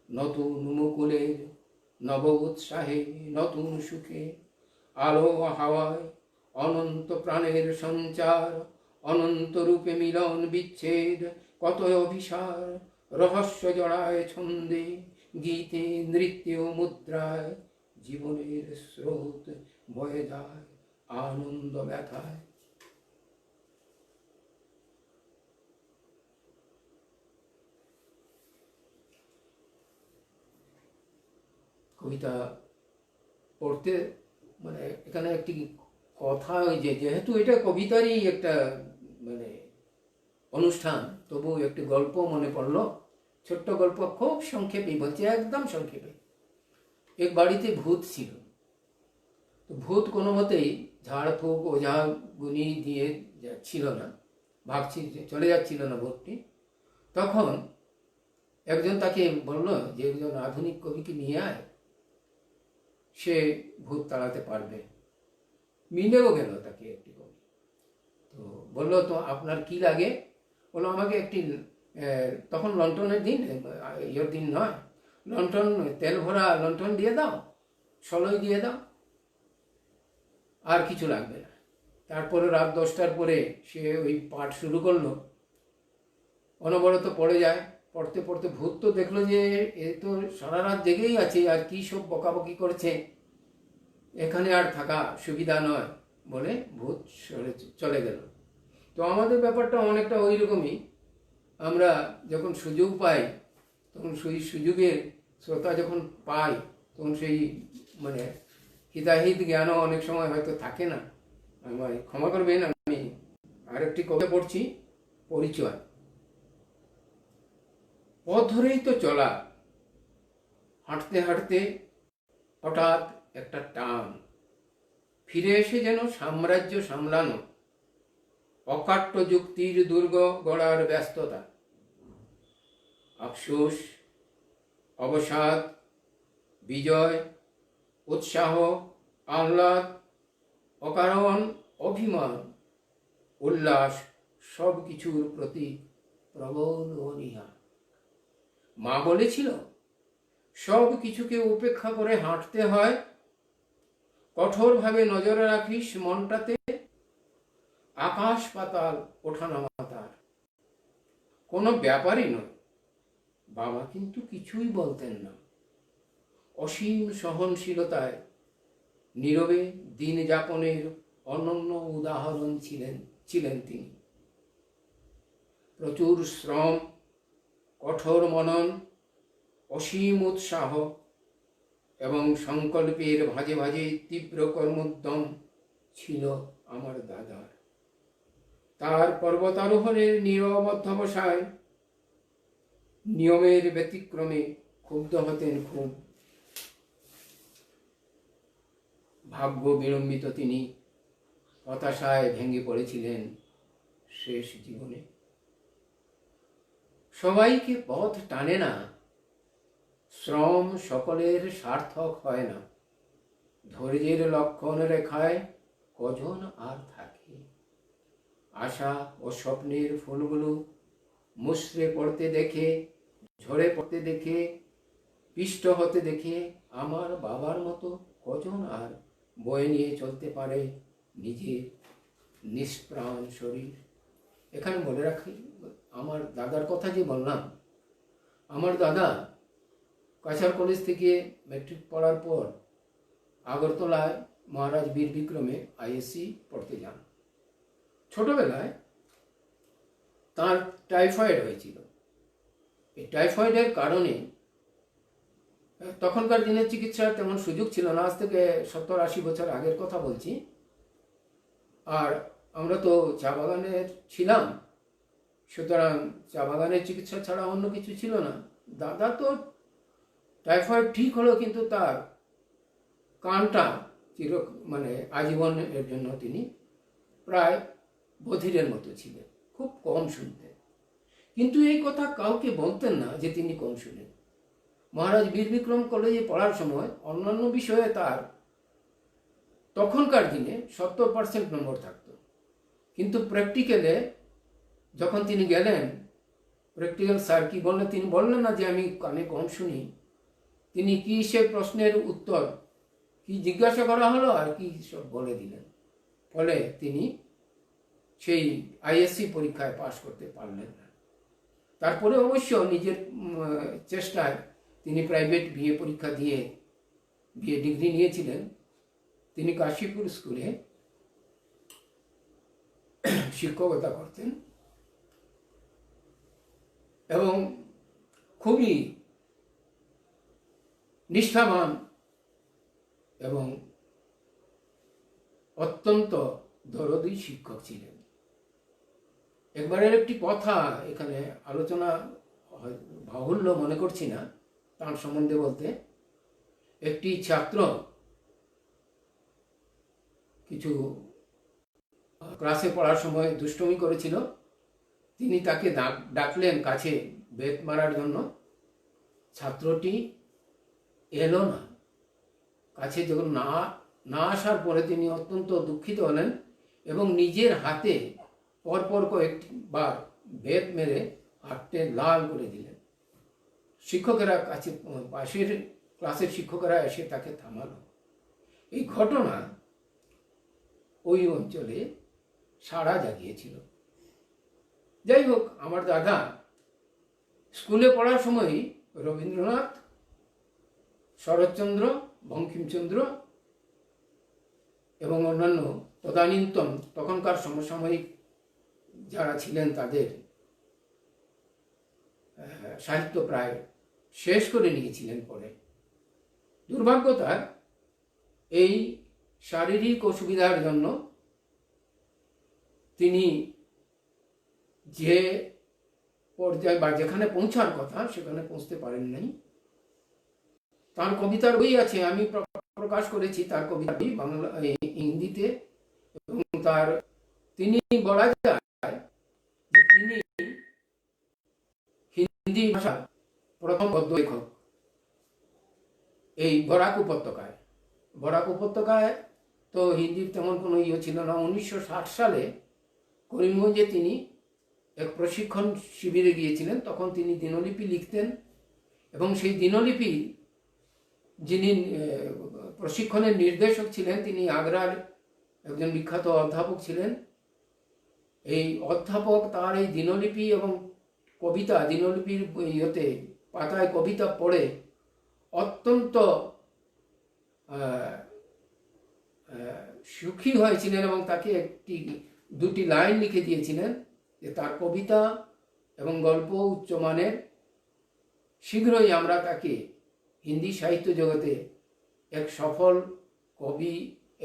নতুন মুকুলের নব উৎসাহে, নতুন সুখে। আলো হাওয়ায় অনন্ত প্রাণের সঞ্চার, অনন্ত রূপে মিলন বিচ্ছেদ। কত অভিসার রহস্য জড়ায় ছন্দে, গীতে নৃত্য মুদ্রায়। জীবনের স্রোত বয়ে যায় আনন্দ ব্যথায়। কবিতা পড়তে, মানে এখানে একটি কথা, ওই যে যেহেতু এটা কবিতারই একটা মানে অনুষ্ঠান, তবু একটি গল্প মনে পড়লো, ছোট্ট গল্প, খুব সংক্ষেপেই বলছি, একদম সংক্ষেপে। এক বাড়িতে ভূত ছিল। তো ভূত কোনো মতেই ঝাড়ফুঁক ওঝা গুনি দিয়ে যাচ্ছিল না, ভাবছি যে চলে যাচ্ছিল না ভূতটি। তখন একজন তাকে বলল যে একজন আধুনিক কবিকে নিয়ে আয়, সে ভূত তাড়াতে পারবে। মিলেও গেল তাকে একটি কবি। তো বললো, তো আপনার কি লাগে? বললো, আমাকে একটি তখন লন্ঠনের দিন, ইয়ের দিন নয়, লন্ঠন, তেল ভরা লন্ঠন দিয়ে দাও, সলই দিয়ে দাও, আর কিছু লাগবে না। তারপরে রাত 10টার পরে সে ওই পাঠ শুরু করলো, অনবরত পড়ে যায়। পড়তে পড়তে ভূত তো দেখলো যে এ তো সারা রাত জেগেই আছে, আর কি সব বকাবকি করছে, এখানে আর থাকা সুবিধা নয় বলে ভূত চলে গেল। তো আমাদের ব্যাপারটা অনেকটা ওই রকমই। আমরা যখন সুযোগ পাই, তখন সেই সুযোগের শ্রোতা যখন পাই, তখন সেই মানে হিতাহিত জ্ঞানও অনেক সময় হয়তো থাকে না। আমায় ক্ষমা করবেন, আমি আরেকটি কবিতা পড়ছি, পরিচয়। পথ ধরেই তো চলা, হাঁটতে হাঁটতে হঠাৎ একটা টান, ফিরে এসে যেন সাম্রাজ্য সামলানো, অকাট্য যুক্তির দুর্গ গড়ার ব্যস্ততা, আফসোস, অবসাদ, বিজয়, উৎসাহ, আহ্লাদ, অকারণ অভিমান, উল্লাস, সব কিছুর প্রতি প্রবল অনীহা। মা বলেছিল, সব কিছুকে উপেক্ষা করে হাঁটতে হয়, কঠোরভাবে নজরে রাখিস মনটাতে, আকাশ পাতাল ওঠানামা তার, কোনো ব্যাপারই নয়। বাবা কিন্তু কিছুই বলতেন না, অসীম সহনশীলতায় নীরবে দিন যাপনের অনন্য উদাহরণ ছিলেন তিনি। প্রচুর শ্রম, কঠোর মনন, অসীম উৎসাহ এবং সংকল্পের ভাঁজে ভাঁজে তীব্র কর্মোদ্যম ছিল আমার দাদার। তার পর্বতারোহণের নীরব অধ্যবসায়, নিয়মের ব্যতিক্রমে ক্ষুব্ধ হতেন খুব। ভাগ্য বিড়ম্বিত তিনি, হতাশায় ভেঙে পড়েছিলেন শেষ জীবনে। সবাইকে পথ টানে না, শ্রম সকলের সার্থক হয় না, ধৈর্যের লক্ষণ রেখায় কজন আর থাকে। আশা ও স্বপ্নের ফুলগুলো মুষড়ে পড়তে দেখে, ঝরে পড়তে দেখে, পিষ্ট হতে দেখে আমার বাবার মতো কজন আর বয়ে নিয়ে চলতে পারে নিজের নিষ্প্রাণ শরীর। এখানে বলে রাখি, আমার দাদার কথা যে বললাম, আমার দাদা কাছাড় কলেজ থেকে ম্যাট্রিক পড়ার পর আগরতলায় মহারাজ বীর বিক্রমে আইএসসি পড়তে যান। ছোটবেলায় তার টাইফয়েড হয়েছিল। এই টাইফয়েডের কারণে তখনকার দিনের চিকিৎসার তেমন সুযোগ ছিল না, আজ থেকে 70-80 বছর আগের কথা বলছি। আর আমরা তো চা বাগানের ছিলাম, সুতরাং চা বাগানের চিকিৎসা ছাড়া অন্য কিছু ছিল না। দাদা তো টাইফয়েড ঠিক হলো, কিন্তু তার কানটা মানে আজীবন এর জন্য তিনি প্রায় বধিরের মতো ছিলেন, খুব কম শুনতেন। কিন্তু এই কথা কাউকে বলতেন না যে তিনি কম শুনেন। মহারাজ বীর বিক্রম কলেজে পড়ার সময় অন্যান্য বিষয়ে তার তখনকার দিনে 70% নম্বর থাকতো, কিন্তু প্র্যাকটিক্যালে যখন তিনি গেলেন, প্র্যাকটিক্যাল স্যার কি বললেন, তিনি বললেন না যে আমি কানে কম শুনি। তিনি কি সে প্রশ্নের উত্তর কি জিজ্ঞাসা করা হলো আর কি সব বলে দিলেন। ফলে তিনি সেই আইএসসি পরীক্ষায় পাশ করতে পারলেন না। তারপরে অবশ্য নিজের চেষ্টায় তিনি প্রাইভেট বিএ পরীক্ষা দিয়ে বিএ ডিগ্রি নিয়েছিলেন। তিনি কাশীপুর স্কুলে শিক্ষকতা করতেন এবং খুবই নিষ্ঠাবান এবং অত্যন্ত দরদী শিক্ষক ছিলেন। একবারের একটি কথা এখানে আলোচনা বাহুল্য মনে করছি না তার সম্বন্ধে বলতে। একটি ছাত্র কিছু ক্লাসে পড়ার সময় দুষ্টুমি করেছিল। তিনি তাকে ডাকলেন কাছে বেত মারার জন্য। ছাত্রটি এলো না। কাছে যখন না আসার পরে তিনি অত্যন্ত দুঃখিত হলেন এবং নিজের হাতে পরপর কয়েকবার বেত মেরে হাতটা লাল করে দিলেন। শিক্ষকেরা কাছে, পাশের ক্লাসের শিক্ষকেরা এসে তাকে থামালো। এই ঘটনা ওই অঞ্চলে সাড়া জাগিয়েছিল। যাই হোক, আমার দাদা স্কুলে পড়ার সময় রবীন্দ্রনাথ, শরৎচন্দ্র, বঙ্কিমচন্দ্র এবং অন্যান্য তদানীন্তন তখনকার সমসাময়িক যারা ছিলেন তাদের সাহিত্য প্রায় শেষ করে নিয়েছিলেন পরে। দুর্ভাগ্য তার, এই শারীরিক অসুবিধার জন্য তিনি যে পর্যায়ে বা যেখানে পৌঁছার কথা সেখানে পৌঁছতে পারেন নাই। তার কবিতার বই আছে, আমি প্রকাশ করেছি তার কবিতা বাংলা হিন্দিতে, এবং তিনি বলা যায় যে তিনি হিন্দি ভাষার প্রথম গদ্য লেখক। এই বরাক উপত্যকায় তো হিন্দির তেমন কোনো ছিল না। 1960 সালে করিমগঞ্জে তিনি এক প্রশিক্ষণ শিবিরে গিয়েছিলেন। তখন তিনি দিনলিপি লিখতেন এবং সেই দিনলিপি যিনি প্রশিক্ষণের নির্দেশক ছিলেন তিনি আগ্রার একজন বিখ্যাত অধ্যাপক ছিলেন। এই অধ্যাপক তার এই দিনলিপি এবং কবিতা, দিনলিপির পাতায় কবিতা পড়ে অত্যন্ত সুখী হয়েছিলেন এবং তাকে দুটি লাইন লিখে দিয়েছিলেন যে তার কবিতা এবং গল্প উচ্চমানের, শীঘ্রই আমরা তাকে হিন্দি সাহিত্য জগতে এক সফল কবি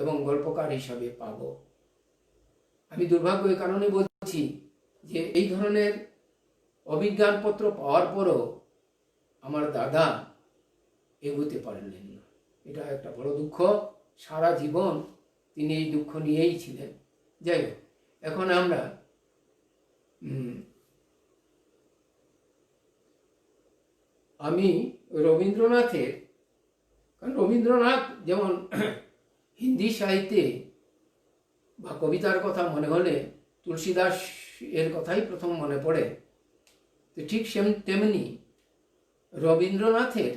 এবং গল্পকার হিসাবে পাব। আমি দুর্ভাগ্য এই কারণে বলছি যে এই ধরনের অভিজ্ঞানপত্র পাওয়ার পরও আমার দাদা এগোতে পারলেন না। এটা একটা বড় দুঃখ। সারা জীবন তিনি এই দুঃখ নিয়েই ছিলেন। যাই হোক, এখন আমরা আমি রবীন্দ্রনাথের, কারণ রবীন্দ্রনাথ যেমন হিন্দি সাহিত্যে বা কবিতার কথা মনে হলে তুলসীদাস এর কথাই প্রথম মনে পড়ে, তো ঠিক তেমনি রবীন্দ্রনাথের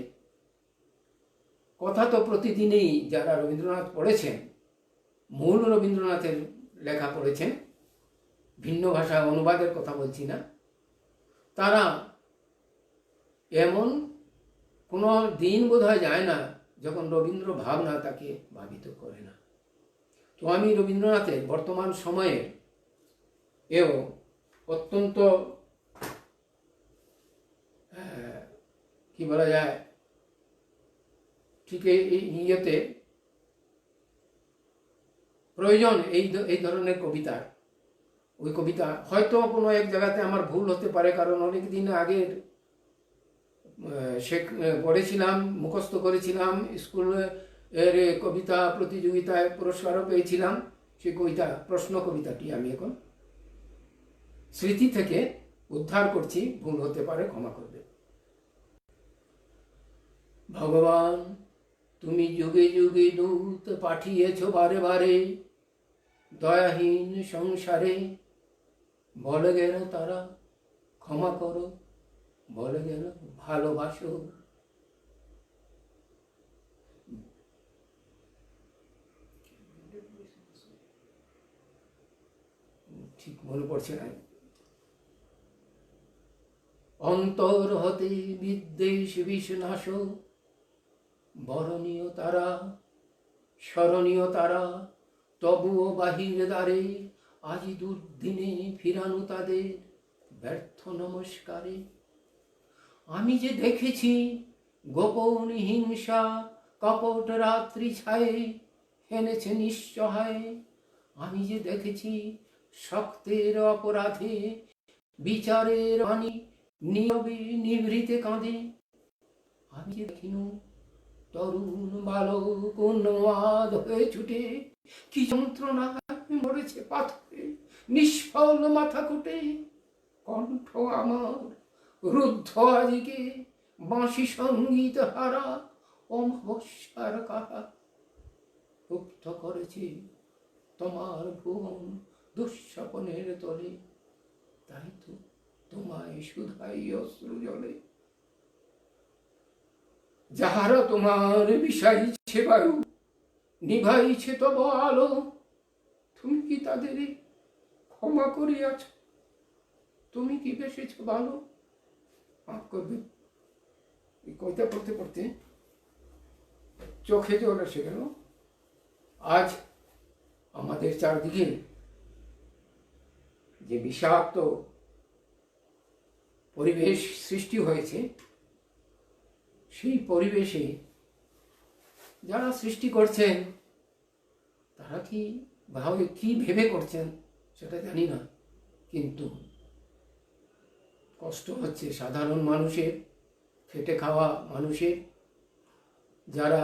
কথা তো প্রতিদিনই যারা রবীন্দ্রনাথ পড়েছেন, মূল রবীন্দ্রনাথের লেখা পড়েছেন, ভিন্ন ভাষা অনুবাদের কথা বলছি না, তারা এমন কোনো দিন বোধহয় যায় না যখন রবীন্দ্র ভাবনা তাকে ভাবিত করে না। তো আমি রবীন্দ্রনাথের বর্তমান সময়ে এও অত্যন্ত কি বলা যায়, ঠিক ইয়েতে প্রয়োজন এই ধরনের কবিতার। ওই কবিতা হয়তো কোনো এক জায়গাতে আমার ভুল হতে পারে, কারণ অনেক দিন আগের পড়েছিলাম, মুখস্থ করেছিলাম, স্কুলের কবিতা প্রতিযোগিতায় পুরস্কারও পেয়েছিলাম। সেই প্রশ্ন কবিতাটি আমি এখন স্মৃতি থেকে উদ্ধার করছি, ভুল হতে পারে, ক্ষমা করবে। ভগবান, তুমি যুগে যুগে দূত পাঠিয়েছ বারে বারে, দয়াহীন সংসারে বলে গেল তারা ক্ষমা করো, বলে গেল ভালোবাসো। ঠিক মনে পড়ছে না। অন্তর হতে বিদ্বেষ বিষ্ণাস, বরণীয় তারা স্মরণীয় তারা, তবুও বাহির দ্বারে আজি দুর্দিনে ফিরানো তাদের ব্যর্থ নমস্কারে। আমি যে দেখেছি গোপন হিংসা কপট রাত্রি ছায়ে হেনেছে নিঃসহায়। আমি যে দেখেছি শক্তের অপরাধে বিচারের বাণী নীরবে নিভৃতে কাঁদে। আমি যে দেখিনু তরুণ বালক উন্মাদ হয়ে ছুটে কি যন্ত্রণা মরেছে পাথরে নিষ্ফল মাথা কুটে। কণ্ঠ আমার রুদ্ধ আজকে বাঁশি সঙ্গীত হারা অমাবস্যার কাহা। লুপ্ত করেছে তোমার ভুবন দুঃস্বপনের তলে, তাই তো তোমায় শুধাই অশ্রু জলে। যাহারা তোমার বিষাইছে বায়ু নিভাইছে তব আলো, তুমি কি তাদের ক্ষমা করিয়াছ? তুমি কি বেসেছ ভালো? মাফ করবে, এই কবিতা পড়তে পড়তে চোখে জল এসে গেল। আজ আমাদের চারদিকে যে বিষাক্ত পরিবেশ সৃষ্টি হয়েছে, সেই পরিবেশে যারা সৃষ্টি করছেন তারা কি ভেবে করছেন সেটা জানি না, কিন্তু কষ্ট হচ্ছে সাধারণ মানুষের, খেটে খাওয়া মানুষের। যারা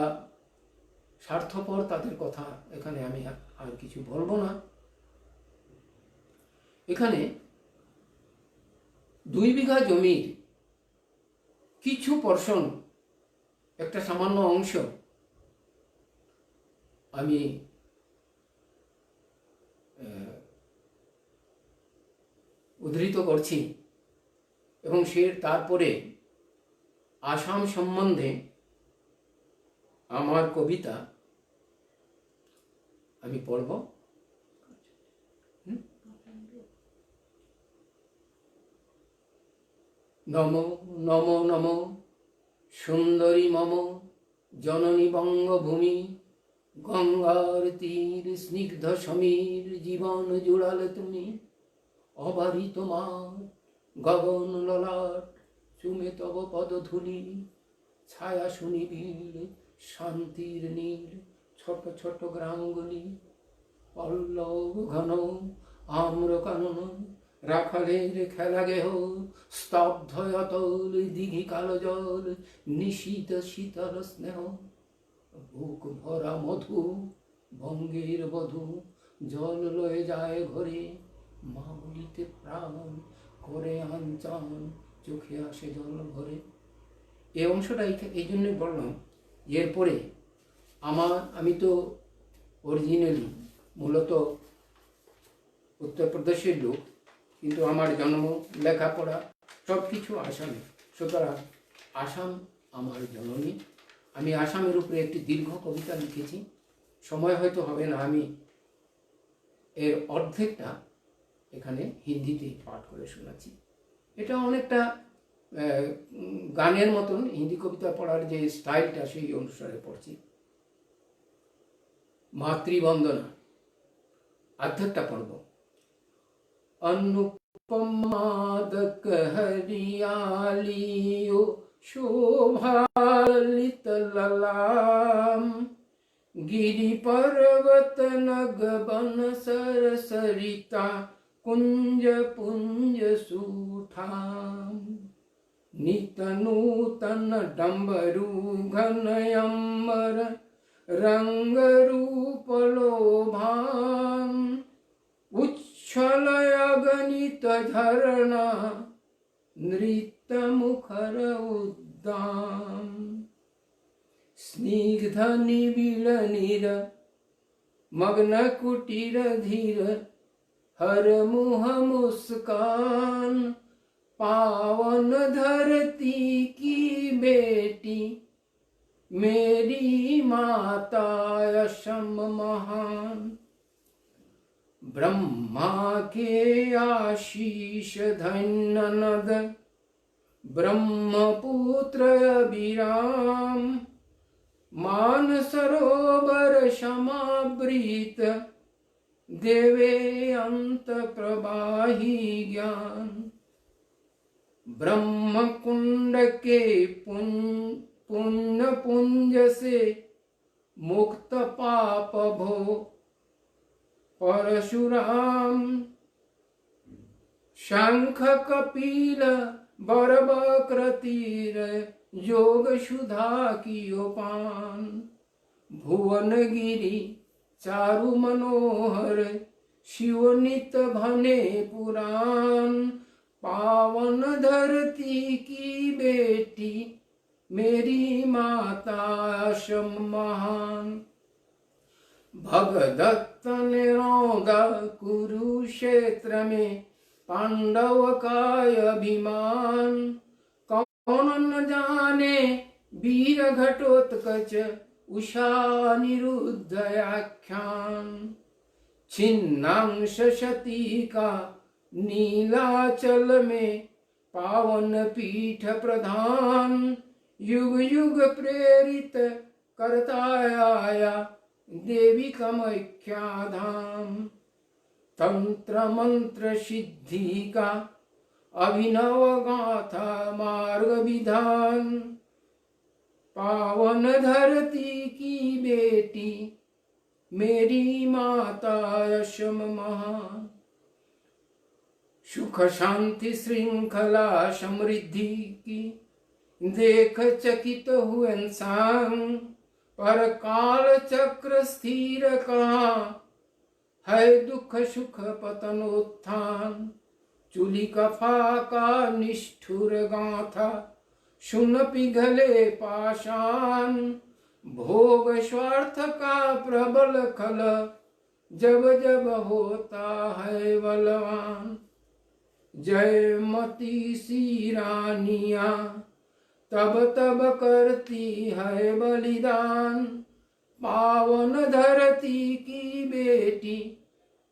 স্বার্থপর তাদের কথা এখানে আমি আর কিছু বলবো না। এখানে 2 বিঘা জমির কিছু পোরশন, একটা সামান্য অংশ আমি উদ্ধৃত করছি, এবং তারপরে আসাম সম্বন্ধে আমার কবিতা আমি পড়ব। নমো নমো নমো সুন্দরী মম জননী বঙ্গভূমি, গঙ্গার তীর স্নিগ্ধ সমীর জীবন জুড়ালে তুমি। অবারি তোমার গগন ললাট চুমে তব পদধূলি, ছায়া সুনিবিড় শান্তির নীল ছোট ছোট গ্রামগুলি। পল্লব ঘন আম্র কানন রাখালের খেলা গেহ, স্তব্ধ অতল দিঘি কালো জল নিশীত শীতল স্নেহ। বুক ভরা মধু বঙ্গের বধূ জল লয়ে যায় ঘরে, মা বলিতে প্রাণ করে আনচান চোখে আসে জল ভরে। এই অংশটা এই জন্যই বললাম, এরপরে আমি তো অরিজিনালি মূলত উত্তরপ্রদেশের লোক, কিন্তু আমার জন্ম লেখাপড়া সব কিছু আসামে, সুতরাং আসাম আমার জননী। আমি আসামের উপরে একটি দীর্ঘ কবিতা লিখেছি, সময় হয়তো হবে না, আমি এর অর্ধেকটা এখানে হিন্দিতে পাঠ করে শোনাচ্ছি। এটা অনেকটা গানের মতন, হিন্দি কবিতা পড়ার যে স্টাইলটা সেই অনুসারে পড়ছি। মাতৃবন্দনা অর্ধেকটা পড়ব। अनुपमादक हरियालियो शोभालित ललाम, गिरि पर्वत नग बन सर सरिता कुंज पुंज सूठाम। नित नूतन डम्बरू घन अम्बर रंग रूप लोभान, उच्छल अगणित झरना नृत्य मुखर उद्दाम। स्निग्ध निबिड़ नीर मग्न कुटीर धीर, हर मुह मुस्कान। पावन धरती की बेटी मेरी माता असम महान। ब्रह्मा के आशीष धन्य नद ब्रह्मपुत्र अभिराम, मान सरोवर समावृत देवे अंत प्रवाही ज्ञान। ब्रह्म कुंड के पुण्य पुंज से मुक्त पाप भो परशुराम। शंख कपिल बरबक्र तीर जोग सुधा कियो पान। भुवन गिरि चारु मनोहर शिव नित भने पुराण। पावन धरती की बेटी मेरी माता शम महान। भगदत्त ने रौंदा कुरुक्षेत्र में पांडव का अभिमान। कौन न जाने वीर घटोत्कच उषा निरुद्ध आख्यान। छिन्नांश शती का नीलाचल में पावन पीठ प्रधान। युग युग प्रेरित करता आया देवी कामाख्या धाम। तंत्र मंत्र सिद्धि का अभिनव गाथा मार्ग विधान। पावन धरती की बेटी मेरी माता यशम महान। सुख शांति श्रृंखला समृद्धि की देख चकित हुए इंसान। पर काल चक्र स्थिर कहाँ है दुख सुख पतन उत्थान। चूली कफा का निष्ठुर गाथा सुन पिघले पाषाण। भोग स्वार्थ का प्रबल खल जब जब होता है बलवान। जय मती सी रानियां तब तब करती है बलिदान। पावन धरती की बेटी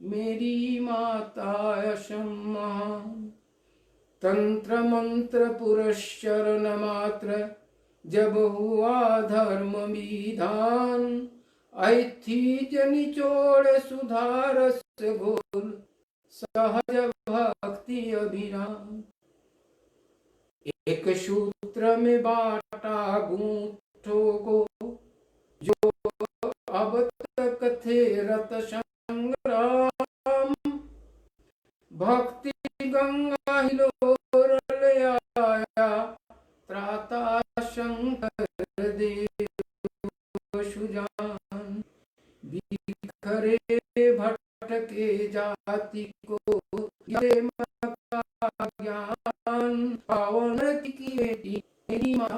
मेरी माता यशम महान। तंत्र मंत्र पुरश्चरण मात्र जब हुआ धर्म विधान। ऐथी निचोड़ सुधारस घोल सहज भक्ति अभिराम। एक सूत्र में बांटा गूंठों को जो अब तक थे रत संग्राम। भक्ति गंगा हिलोर ले आया त्राता शंकर देव सुजान। बिखरे भटके जाति को ज्ञान। पावन की बेटी मेरी माँ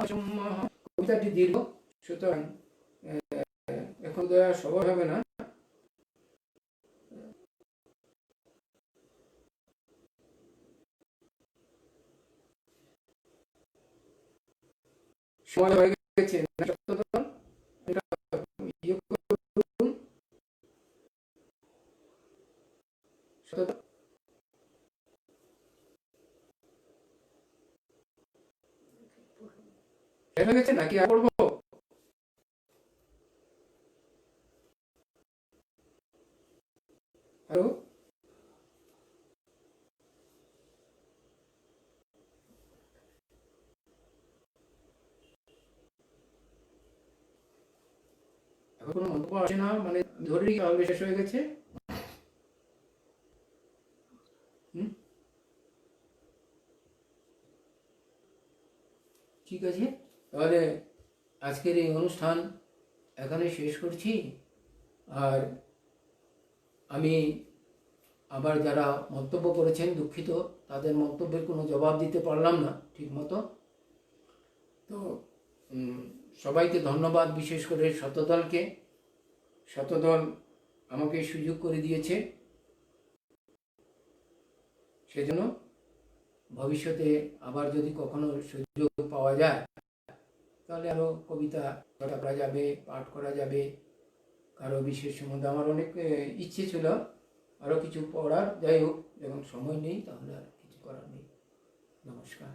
কবিতাটি দীর্ঘ, সুতরাং এখন তো সবার হবে না। সময় হয়ে গেছে। হয়ে গেছে নাকি আর পড়বো? হ্যালো, এখন কোনো মন্তব্য আসে না, মানে ধরে নিই তাহলে শেষ হয়ে গেছে। ঠিক আছে, তাহলে আজকের এই অনুষ্ঠান এখানে শেষ করছি। আর আমি আবার যারা মন্তব্য করেছেন দুঃখিত, তাদের মন্তব্যের কোনো জবাব দিতে পারলাম না ঠিক মতো। তো সবাইকে ধন্যবাদ, বিশেষ করে শতদলকে। শতদল আমাকে সুযোগ করে দিয়েছে, সেজন্য ভবিষ্যতে আবার যদি কখনো সুযোগ পাওয়া যায় তাহলে আরও কবিতা করা যাবে, পাঠ করা যাবে। কারো বিশেষ সম্বন্ধে আমার অনেক ইচ্ছে ছিল আরও কিছু পড়ার। যাই হোক, যখন সময় নেই তাহলে আর কিছু করার নেই। নমস্কার।